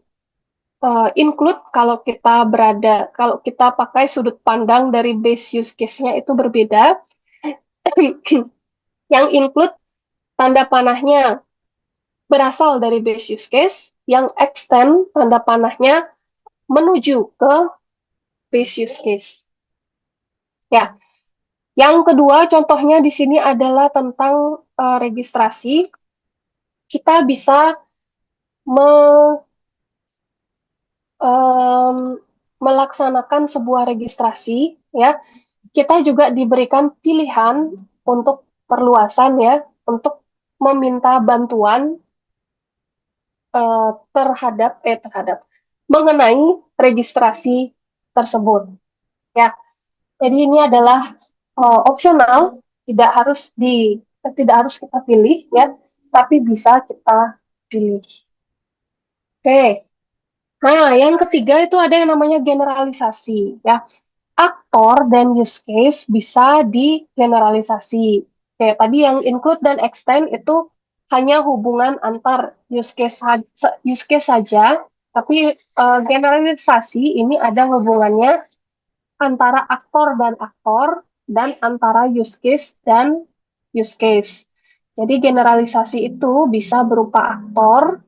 include kalau kita pakai sudut pandang dari base use case-nya itu berbeda. Yang include tanda panahnya berasal dari base use case, yang extend tanda panahnya menuju ke base use case. Ya, yang kedua contohnya di sini adalah tentang registrasi. Kita bisa me, melaksanakan sebuah registrasi, ya. Kita juga diberikan pilihan untuk perluasan ya, untuk meminta bantuan terhadap mengenai registrasi tersebut. Ya, jadi ini adalah opsional, tidak harus kita pilih ya, tapi bisa kita pilih. Oke. Nah, yang ketiga itu ada yang namanya generalisasi ya. Aktor dan use case bisa digeneralisasi. Kayak tadi yang include dan extend itu hanya hubungan antar use case saja, tapi generalisasi ini ada hubungannya antara aktor dan antara use case dan use case. Jadi generalisasi itu bisa berupa aktor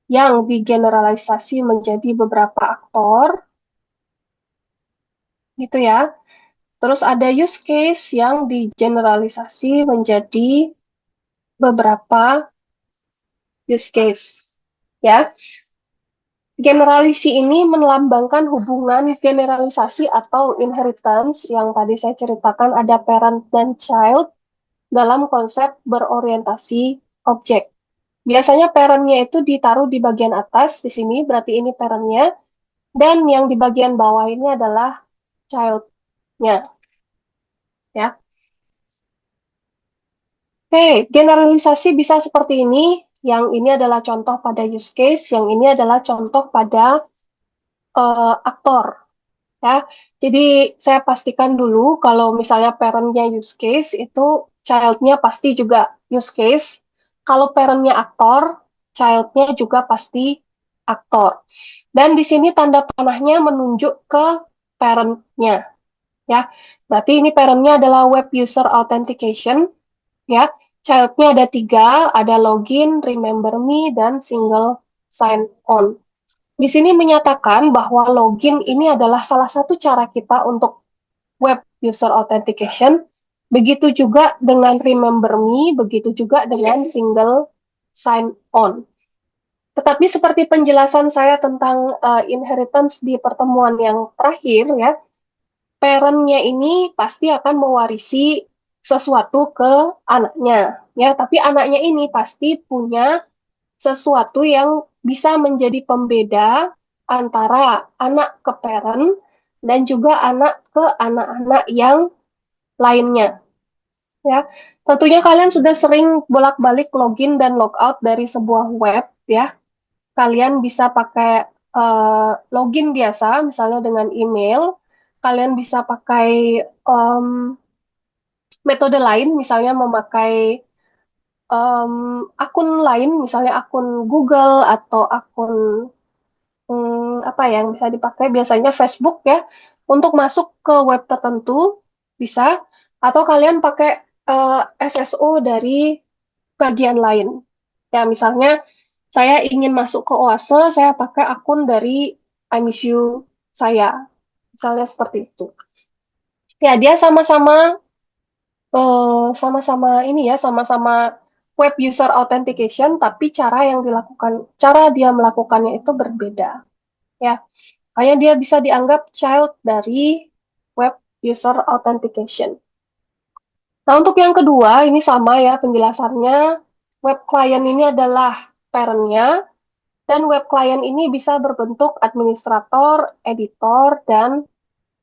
yang digeneralisasi menjadi beberapa aktor, gitu ya. Terus ada use case yang digeneralisasi menjadi beberapa use case. Ya, generalisasi ini melambangkan hubungan generalisasi atau inheritance yang tadi saya ceritakan, ada parent dan child dalam konsep berorientasi objek. Biasanya parent-nya itu ditaruh di bagian atas di sini, berarti ini parent-nya, dan yang di bagian bawah ini adalah child-nya. Ya. Oke, generalisasi bisa seperti ini. Yang ini adalah contoh pada use case, yang ini adalah contoh pada aktor. ya. Jadi saya pastikan dulu kalau misalnya parent-nya use case itu child-nya pasti juga use case. Kalau parent-nya aktor, child-nya juga pasti aktor. Dan di sini tanda panahnya menunjuk ke parent-nya, ya. Berarti ini parent-nya adalah web user authentication, ya. Child-nya ada 3, ada login, remember me, dan single sign on. Di sini menyatakan bahwa login ini adalah salah satu cara kita untuk web user authentication. Begitu juga dengan remember me, begitu juga dengan single sign on. Tetapi seperti penjelasan saya tentang inheritance di pertemuan yang terakhir, ya, parent-nya ini pasti akan mewarisi sesuatu ke anaknya, ya. Tapi anaknya ini pasti punya sesuatu yang bisa menjadi pembeda antara anak ke parent dan juga anak ke anak-anak yang lainnya, ya. Tentunya kalian sudah sering bolak-balik login dan logout dari sebuah web, ya. Kalian bisa pakai login biasa, misalnya dengan email. Kalian bisa pakai metode lain, misalnya memakai akun lain, misalnya akun Google atau akun apa yang bisa dipakai biasanya Facebook, ya, untuk masuk ke web tertentu bisa, atau kalian pakai SSO dari bagian lain. Ya, misalnya saya ingin masuk ke Oase, saya pakai akun dari I Miss You saya. Misalnya seperti itu. Ya, dia sama-sama ini ya, sama-sama web user authentication, tapi cara dia melakukannya itu berbeda. Ya, kayak dia bisa dianggap child dari web user authentication. Nah, untuk yang kedua, ini sama ya penjelasannya. Web client ini adalah parent-nya, dan web client ini bisa berbentuk administrator, editor, dan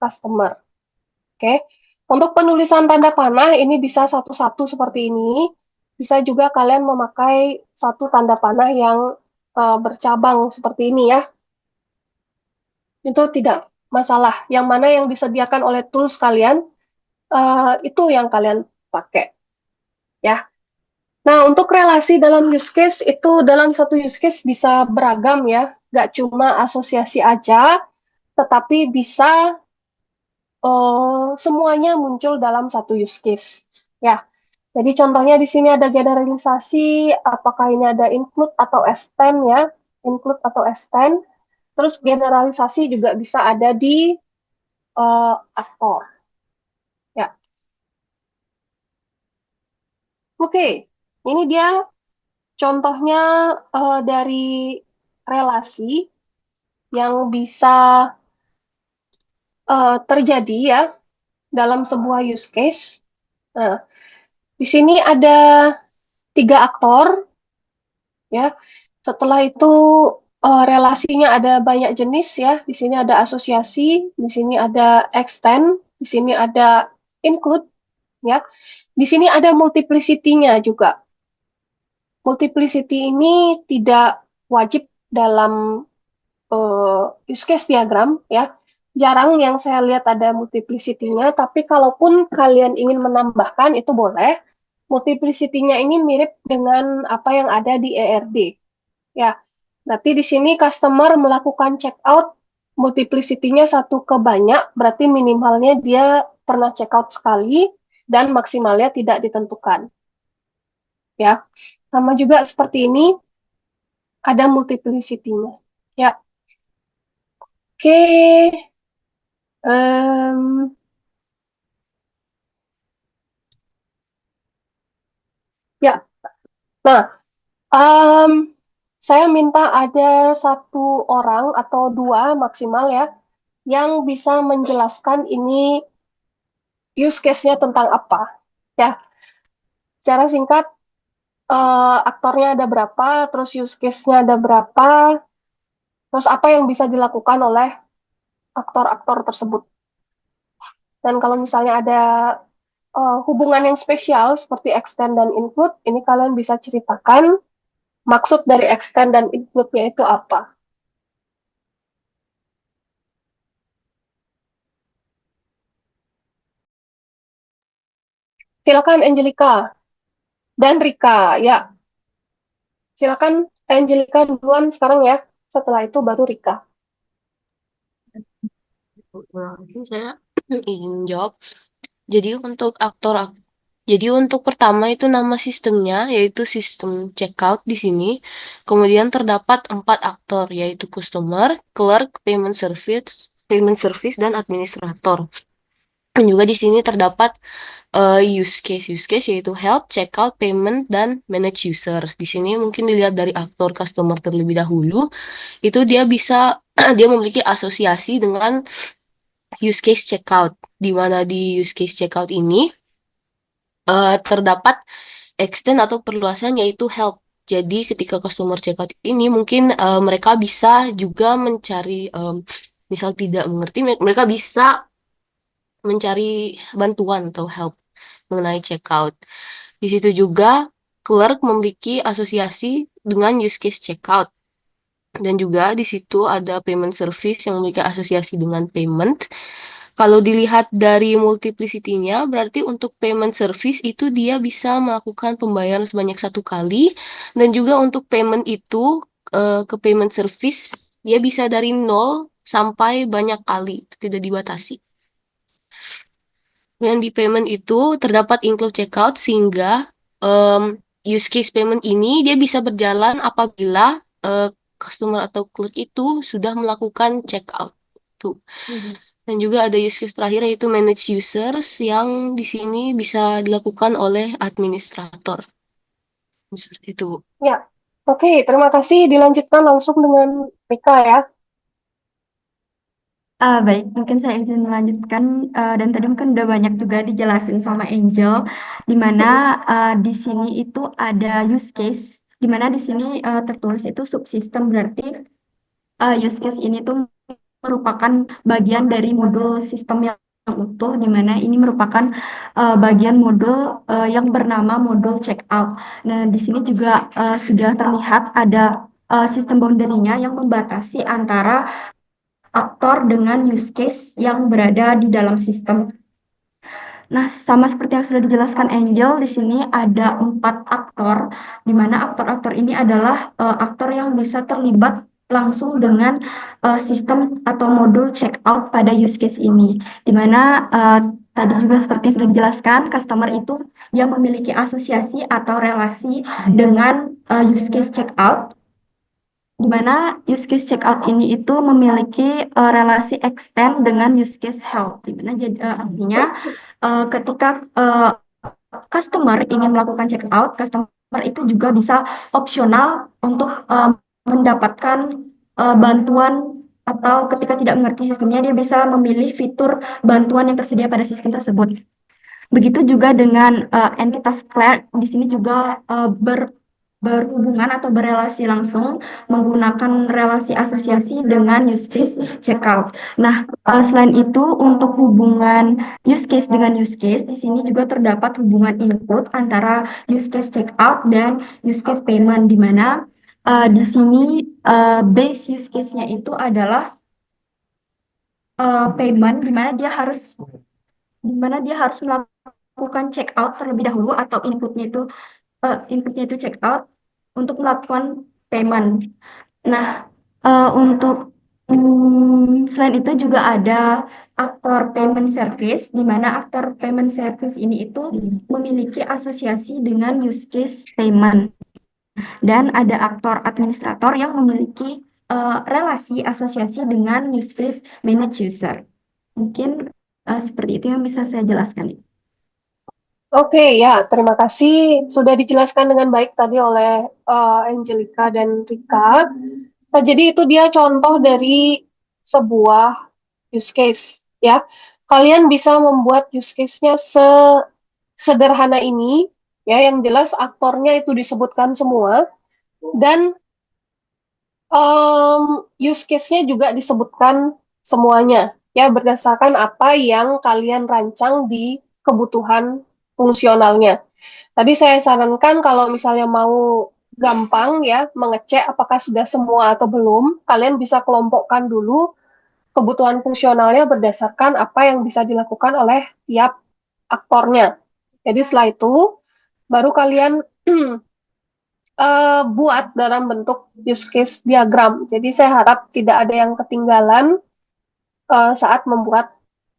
customer. Oke. Untuk penulisan tanda panah, ini bisa satu-satu seperti ini. Bisa juga kalian memakai satu tanda panah yang bercabang seperti ini, ya. Itu tidak masalah. Yang mana yang disediakan oleh tools kalian, itu yang kalian pakai, ya. Nah, untuk relasi dalam use case itu dalam satu use case bisa beragam, ya. Nggak cuma asosiasi aja, tetapi bisa semuanya muncul dalam satu use case. Ya, jadi contohnya di sini ada generalisasi, apakah ini ada include atau extend, ya. Include atau extend. Terus generalisasi juga bisa ada di aktor. Ya, oke. Ini dia contohnya dari relasi yang bisa terjadi, ya, dalam sebuah use case. Nah, di sini ada 3 aktor, ya. Setelah itu relasinya ada banyak jenis, ya. Di sini ada asosiasi, di sini ada extend, di sini ada include, ya. Di sini ada multiplicity-nya juga. Multiplicity ini tidak wajib dalam use case diagram, ya. Jarang yang saya lihat ada multiplicity-nya, tapi kalaupun kalian ingin menambahkan itu boleh. Multiplicity-nya ini mirip dengan apa yang ada di ERD, ya. Berarti di sini customer melakukan checkout, multiplicity-nya 1 ke banyak, berarti minimalnya dia pernah checkout sekali dan maksimalnya tidak ditentukan, ya. Sama juga seperti ini, ada multiplicity-nya, ya. Oke. Em, ya, nah, em, saya minta ada 1 orang atau 2 maksimal, ya, yang bisa menjelaskan ini use case-nya tentang apa. Ya, secara singkat, aktornya ada berapa, terus use case-nya ada berapa, terus apa yang bisa dilakukan oleh aktor-aktor tersebut. Dan kalau misalnya ada hubungan yang spesial seperti extend dan include, ini kalian bisa ceritakan maksud dari extend dan include-nya itu apa. Silakan Angelica dan Rika. Ya, silakan Angelica duluan sekarang ya. Setelah itu baru Rika. Mungkin saya ingin jawab. Jadi untuk aktor, jadi untuk pertama itu nama sistemnya yaitu sistem checkout di sini. Kemudian terdapat 4 aktor yaitu customer, clerk, payment service dan administrator. Dan juga di sini terdapat use case yaitu help, checkout, payment dan manage users. Di sini mungkin dilihat dari aktor customer terlebih dahulu, itu dia bisa dia memiliki asosiasi dengan use case checkout, di mana di use case checkout ini terdapat extend atau perluasan yaitu help. Jadi ketika customer checkout ini mungkin mereka bisa juga mencari misal tidak mengerti, mereka bisa mencari bantuan atau help mengenai checkout. Di situ juga clerk memiliki asosiasi dengan use case checkout. Dan juga di situ ada payment service yang memiliki asosiasi dengan payment. Kalau dilihat dari multiplicity-nya, berarti untuk payment service itu dia bisa melakukan pembayaran sebanyak 1 kali. Dan juga untuk payment itu ke payment service, dia bisa dari 0 sampai banyak kali, tidak dibatasi. Yang di payment itu terdapat include checkout sehingga use case payment ini dia bisa berjalan apabila customer atau klik itu sudah melakukan checkout. Tuh. Dan juga ada use case terakhir yaitu manage users yang di sini bisa dilakukan oleh administrator. Seperti itu, Bu. Ya, oke. Terima kasih. Dilanjutkan langsung dengan Rika ya. Baik, mungkin saya izin melanjutkan dan tadi mungkin udah banyak juga dijelasin sama Angel, di mana di sini itu ada use case, di mana di sini tertulis itu subsystem berarti use case ini tuh merupakan bagian dari modul sistem yang utuh, di mana ini merupakan bagian modul yang bernama modul checkout. Nah, di sini juga sudah terlihat ada sistem boundary-nya yang membatasi antara aktor dengan use case yang berada di dalam sistem. Nah, sama seperti yang sudah dijelaskan Angel, di sini ada 4 aktor, di mana aktor-aktor ini adalah aktor yang bisa terlibat langsung dengan sistem atau modul checkout pada use case ini. Di mana tadi juga seperti yang sudah dijelaskan, customer itu yang memiliki asosiasi atau relasi dengan use case checkout, di mana use case checkout ini itu memiliki relasi extend dengan use case help. Di mana artinya ketika customer ingin melakukan checkout, customer itu juga bisa opsional untuk mendapatkan bantuan, atau ketika tidak mengerti sistemnya dia bisa memilih fitur bantuan yang tersedia pada sistem tersebut. Begitu juga dengan entitas clerk, di sini juga berhubungan atau berelasi langsung menggunakan relasi asosiasi dengan use case checkout. Nah, selain itu untuk hubungan use case dengan use case, di sini juga terdapat hubungan input antara use case checkout dan use case payment, di mana di sini base use case-nya itu adalah payment, di mana dia harus melakukan check out terlebih dahulu, atau inputnya itu check out untuk melakukan payment. Nah, untuk selain itu juga ada aktor payment service, di mana aktor payment service ini itu memiliki asosiasi dengan use case payment, dan ada aktor administrator yang memiliki relasi asosiasi dengan use case manage user. Mungkin seperti itu yang bisa saya jelaskan. Oke, ya. Terima kasih. Sudah dijelaskan dengan baik tadi oleh Angelica dan Rika. Nah, jadi itu dia contoh dari sebuah use case, ya. Kalian bisa membuat use case-nya sederhana ini, ya. Yang jelas aktornya itu disebutkan semua, dan use case-nya juga disebutkan semuanya, ya, berdasarkan apa yang kalian rancang di kebutuhan fungsionalnya. Tadi saya sarankan kalau misalnya mau gampang ya mengecek apakah sudah semua atau belum, kalian bisa kelompokkan dulu kebutuhan fungsionalnya berdasarkan apa yang bisa dilakukan oleh tiap aktornya. Jadi setelah itu baru kalian buat dalam bentuk use case diagram. Jadi saya harap tidak ada yang ketinggalan saat membuat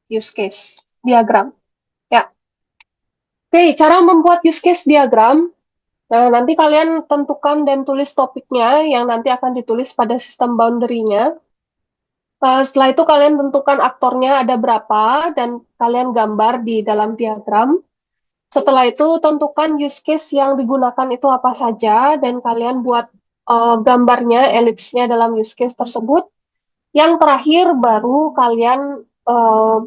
use case diagram. Ya, oke, cara membuat use case diagram. Nah, nanti kalian tentukan dan tulis topiknya yang nanti akan ditulis pada sistem boundary-nya. Setelah itu kalian tentukan aktornya ada berapa dan kalian gambar di dalam diagram. Setelah itu tentukan use case yang digunakan itu apa saja dan kalian buat gambarnya, elipsnya dalam use case tersebut. Yang terakhir baru kalian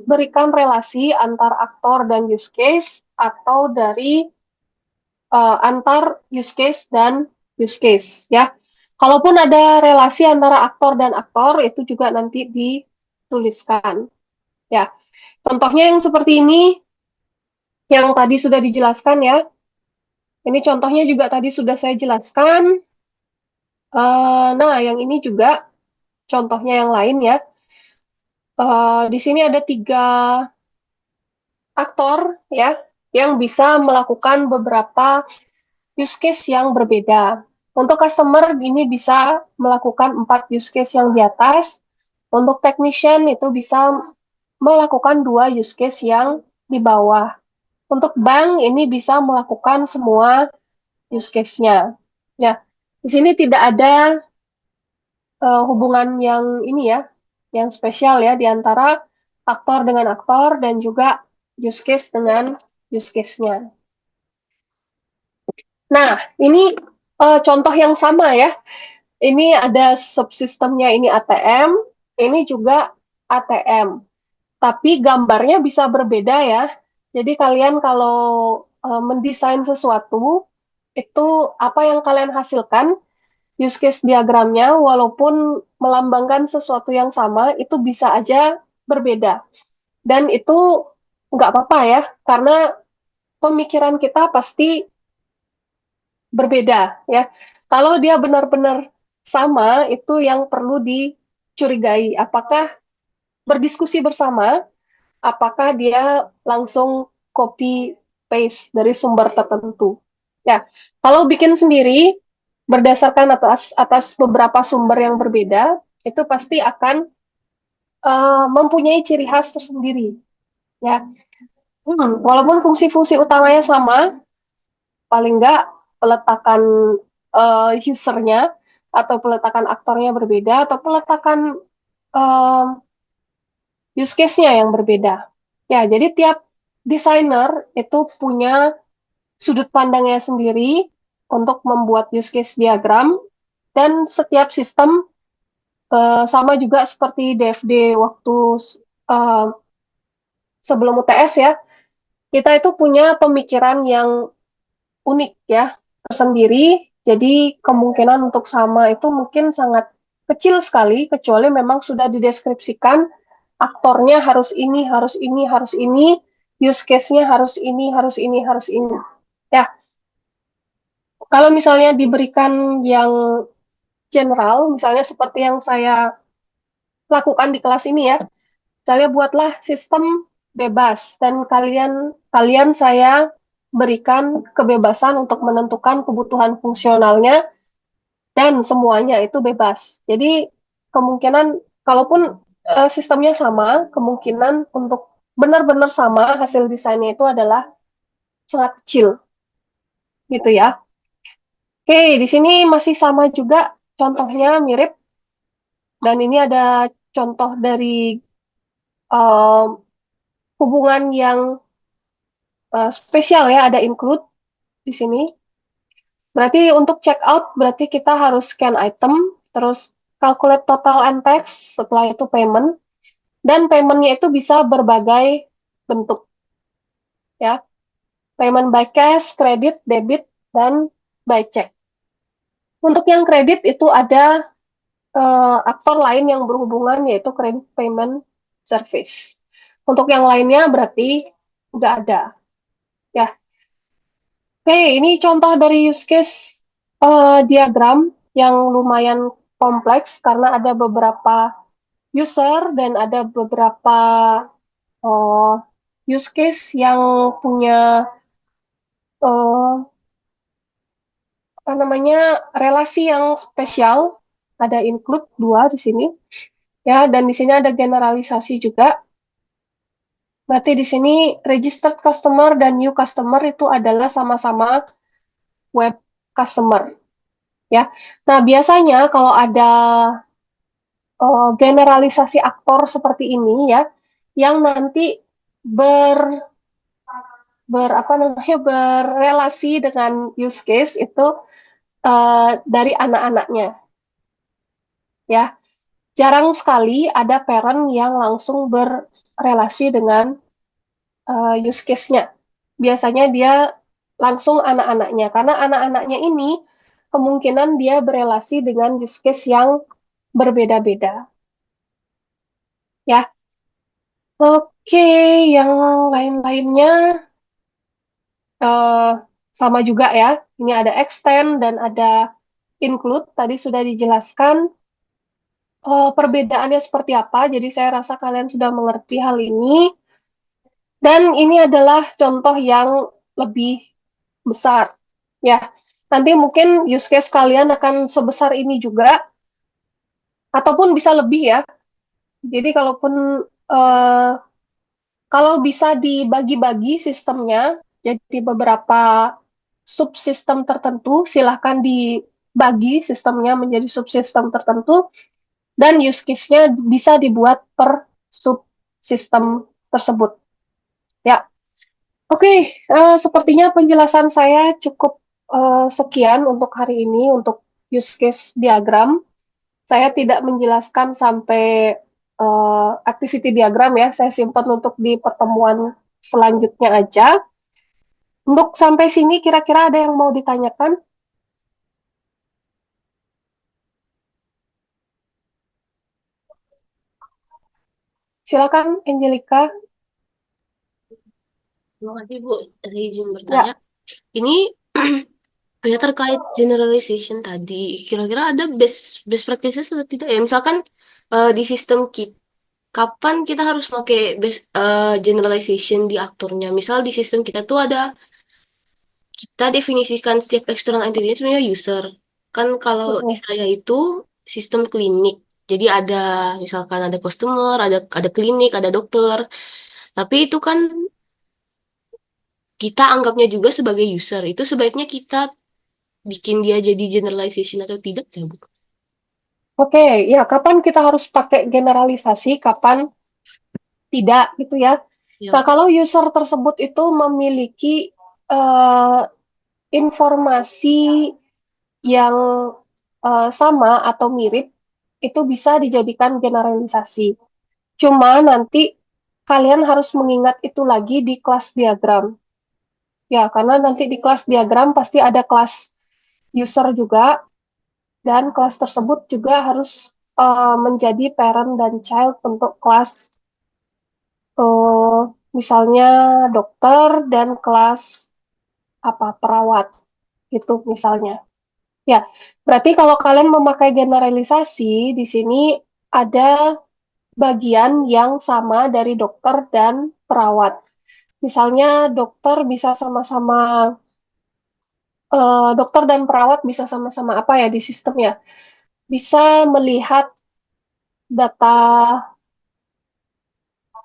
berikan relasi antar aktor dan use case atau dari antar use case dan use case ya. Kalaupun ada relasi antara aktor dan aktor itu juga nanti dituliskan ya. Contohnya yang seperti ini yang tadi sudah dijelaskan ya. Ini contohnya juga tadi sudah saya jelaskan. Nah, yang ini juga contohnya yang lain ya. Di sini ada 3 aktor ya yang bisa melakukan beberapa use case yang berbeda. Untuk customer ini bisa melakukan 4 use case yang di atas. Untuk technician itu bisa melakukan 2 use case yang di bawah. Untuk bank ini bisa melakukan semua use case-nya. Ya, di sini tidak ada hubungan yang ini ya, yang spesial ya di antara aktor dengan aktor dan juga use case dengan use case-nya. Nah, ini contoh yang sama ya. Ini ada subsistemnya ini ATM, ini juga ATM. Tapi gambarnya bisa berbeda ya. Jadi kalian kalau mendesain sesuatu, itu apa yang kalian hasilkan, use case diagramnya, walaupun melambangkan sesuatu yang sama, itu bisa aja berbeda. Dan itu nggak apa-apa ya, karena pemikiran kita pasti berbeda ya. Kalau dia benar-benar sama, itu yang perlu dicurigai. Apakah berdiskusi bersama, apakah dia langsung copy paste dari sumber tertentu. Ya, kalau bikin sendiri berdasarkan atas beberapa sumber yang berbeda, itu pasti akan mempunyai ciri khas tersendiri. Ya, walaupun fungsi-fungsi utamanya sama, paling nggak peletakan usernya atau peletakan aktornya berbeda atau peletakan uh, use case-nya yang berbeda. Ya, jadi tiap desainer itu punya sudut pandangnya sendiri untuk membuat use case diagram dan setiap sistem sama juga seperti DFD waktu uh, sebelum UTS ya, kita itu punya pemikiran yang unik ya, tersendiri. Jadi kemungkinan untuk sama itu mungkin sangat kecil sekali, kecuali memang sudah dideskripsikan aktornya harus ini, harus ini, harus ini, use case-nya harus ini, harus ini, harus ini. Ya, kalau misalnya diberikan yang general, misalnya seperti yang saya lakukan di kelas ini ya, saya buatlah sistem bebas dan kalian saya berikan kebebasan untuk menentukan kebutuhan fungsionalnya dan semuanya itu bebas. Jadi kemungkinan kalaupun sistemnya sama, kemungkinan untuk benar-benar sama hasil desainnya itu adalah sangat kecil, gitu ya. Oke, di sini masih sama juga contohnya mirip dan ini ada contoh dari uh, hubungan yang spesial ya, ada include di sini. Berarti untuk check out berarti kita harus scan item, terus calculate total and tax, setelah itu payment. Dan paymentnya itu bisa berbagai bentuk, ya. Payment by cash, kredit, debit, dan by check. Untuk yang kredit itu ada aktor lain yang berhubungan yaitu credit payment service. Untuk yang lainnya berarti nggak ada, ya. Oke, ini contoh dari use case diagram yang lumayan kompleks karena ada beberapa user dan ada beberapa uh, use case yang punya eh, apa namanya, relasi yang spesial, ada include dua di sini ya, dan di sini ada generalisasi juga. Berarti di sini registered customer dan new customer itu adalah sama-sama web customer ya. Nah, biasanya kalau ada generalisasi aktor seperti ini ya, yang nanti ber apa namanya, berelasi dengan use case itu dari anak-anaknya ya. Jarang sekali ada parent yang langsung berelasi dengan use case-nya. Biasanya dia langsung anak-anaknya, karena anak-anaknya ini kemungkinan dia berelasi dengan use case yang berbeda-beda. Ya, oke, yang lain-lainnya eh, sama juga ya. Ini ada extend dan ada include. Tadi sudah dijelaskan perbedaannya seperti apa. Jadi saya rasa kalian sudah mengerti hal ini. Dan ini adalah contoh yang lebih besar. Ya, nanti mungkin use case kalian akan sebesar ini juga, ataupun bisa lebih ya. Jadi eh, kalau bisa dibagi-bagi sistemnya, jadi beberapa subsistem tertentu, silahkan dibagi sistemnya menjadi subsistem tertentu, dan use case-nya bisa dibuat per subsistem tersebut. Ya, oke, sepertinya penjelasan saya cukup sekian untuk hari ini untuk use case diagram. Saya tidak menjelaskan sampai activity diagram ya, saya simpan untuk di pertemuan selanjutnya aja. Untuk sampai sini kira-kira ada yang mau ditanyakan? Silakan, Angelica. Terima kasih Bu, saya izin bertanya. Ya, Ini ya terkait generalization tadi, kira-kira ada best best practices atau tidak ya? Misalkan di sistem kita, kapan kita harus pakai best generalization di aktornya? Misal di sistem kita tuh ada, kita definisikan setiap external entity itu sebenarnya user. Kan kalau di mm-mm. saya itu sistem klinik. Jadi ada misalkan ada customer, ada klinik, ada dokter. Tapi itu kan kita anggapnya juga sebagai user. Itu sebaiknya kita bikin dia jadi generalization atau tidak ya, Bu? Oke, ya kapan kita harus pakai generalisasi, kapan tidak gitu ya. Ya, Nah, kalau user tersebut itu memiliki eh, informasi yang sama atau mirip, itu bisa dijadikan generalisasi. Cuma nanti kalian harus mengingat itu lagi di kelas diagram. Ya, karena nanti di kelas diagram pasti ada kelas user juga, dan kelas tersebut juga harus menjadi parent dan child untuk kelas eh, misalnya dokter dan kelas apa perawat itu misalnya. Ya, berarti kalau kalian memakai generalisasi di sini ada bagian yang sama dari dokter dan perawat. Misalnya dokter dan perawat bisa sama-sama apa ya di sistem ya? Bisa melihat data,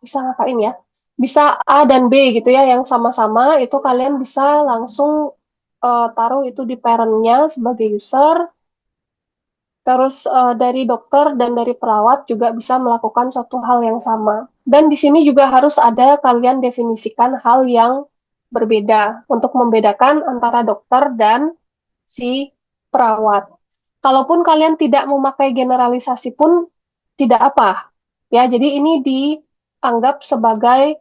bisa ngapain ya? Bisa A dan B gitu ya, yang sama-sama itu kalian bisa langsung taruh itu di parent-nya sebagai user. Terus dari dokter dan dari perawat juga bisa melakukan suatu hal yang sama. Dan di sini juga harus ada kalian definisikan hal yang berbeda untuk membedakan antara dokter dan si perawat. Kalaupun kalian tidak memakai generalisasi pun tidak apa. Ya, jadi ini dianggap sebagai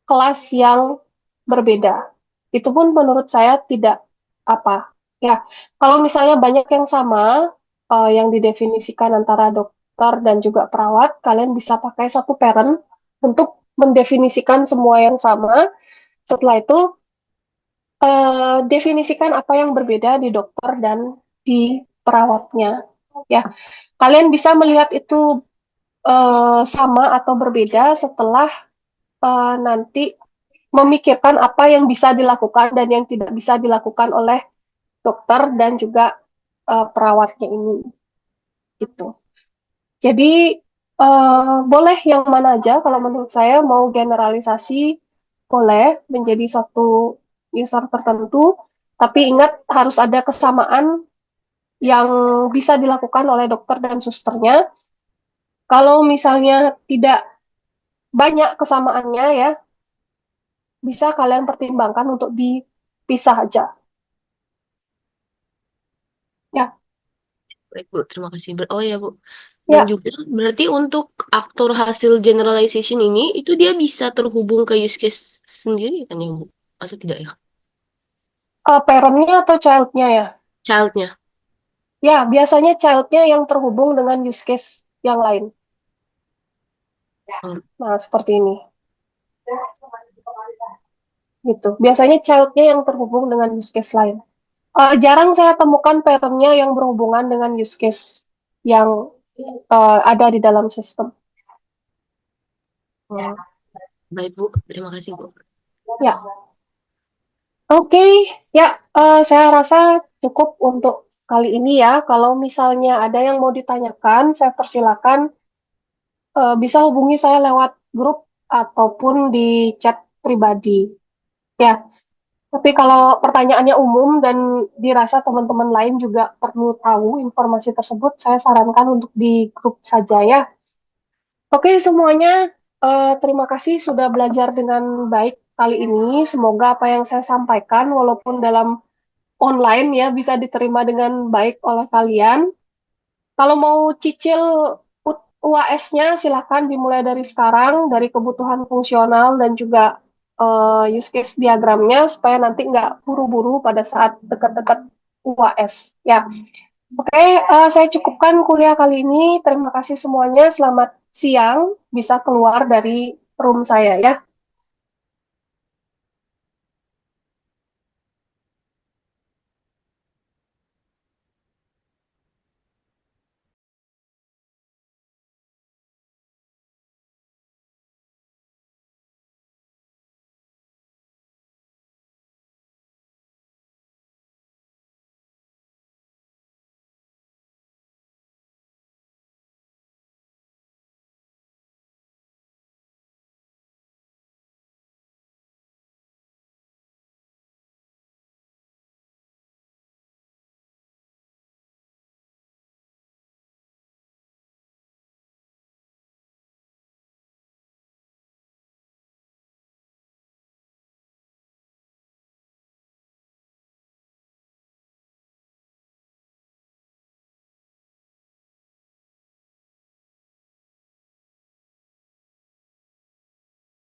kelas yang berbeda. Itu pun menurut saya tidak apa. Ya, kalau misalnya banyak yang sama yang didefinisikan antara dokter dan juga perawat, kalian bisa pakai satu parent untuk mendefinisikan semua yang sama. Setelah itu definisikan apa yang berbeda di dokter dan di perawatnya. Ya, kalian bisa melihat itu sama atau berbeda setelah nanti memikirkan apa yang bisa dilakukan dan yang tidak bisa dilakukan oleh dokter dan juga perawatnya ini gitu. Jadi boleh yang mana aja kalau menurut saya mau generalisasi boleh menjadi suatu user tertentu, tapi ingat harus ada kesamaan yang bisa dilakukan oleh dokter dan susternya. Kalau misalnya tidak banyak kesamaannya ya, bisa kalian pertimbangkan untuk dipisah aja. Ya, Baik, Bu. Terima kasih. Oh ya, Bu. Dan ya, juga berarti untuk aktor hasil generalization ini, itu dia bisa terhubung ke use case sendiri kan ya, Bu? Atau tidak ya? parent-nya atau child-nya ya? Child-nya. Ya, biasanya child-nya yang terhubung dengan use case yang lain. Oh, Nah, seperti ini. Gitu. Biasanya child-nya yang terhubung dengan use case lain. Jarang saya temukan parent-nya yang berhubungan dengan use case yang ada di dalam sistem. oh. Baik, Bu. Terima kasih, Bu. Ya, oke. Ya, saya rasa cukup untuk kali ini ya. Kalau misalnya ada yang mau ditanyakan, saya persilakan bisa hubungi saya lewat grup ataupun di chat pribadi. Ya, tapi kalau pertanyaannya umum dan dirasa teman-teman lain juga perlu tahu informasi tersebut, saya sarankan untuk di grup saja ya. Oke, semuanya, terima kasih sudah belajar dengan baik kali ini. Semoga apa yang saya sampaikan, walaupun dalam online ya, bisa diterima dengan baik oleh kalian. Kalau mau cicil UAS-nya, silakan dimulai dari sekarang, dari kebutuhan fungsional dan juga use case diagramnya, supaya nanti nggak buru-buru pada saat dekat-dekat UAS. Ya, oke, saya cukupkan kuliah kali ini. Terima kasih semuanya. Selamat siang, bisa keluar dari room saya ya.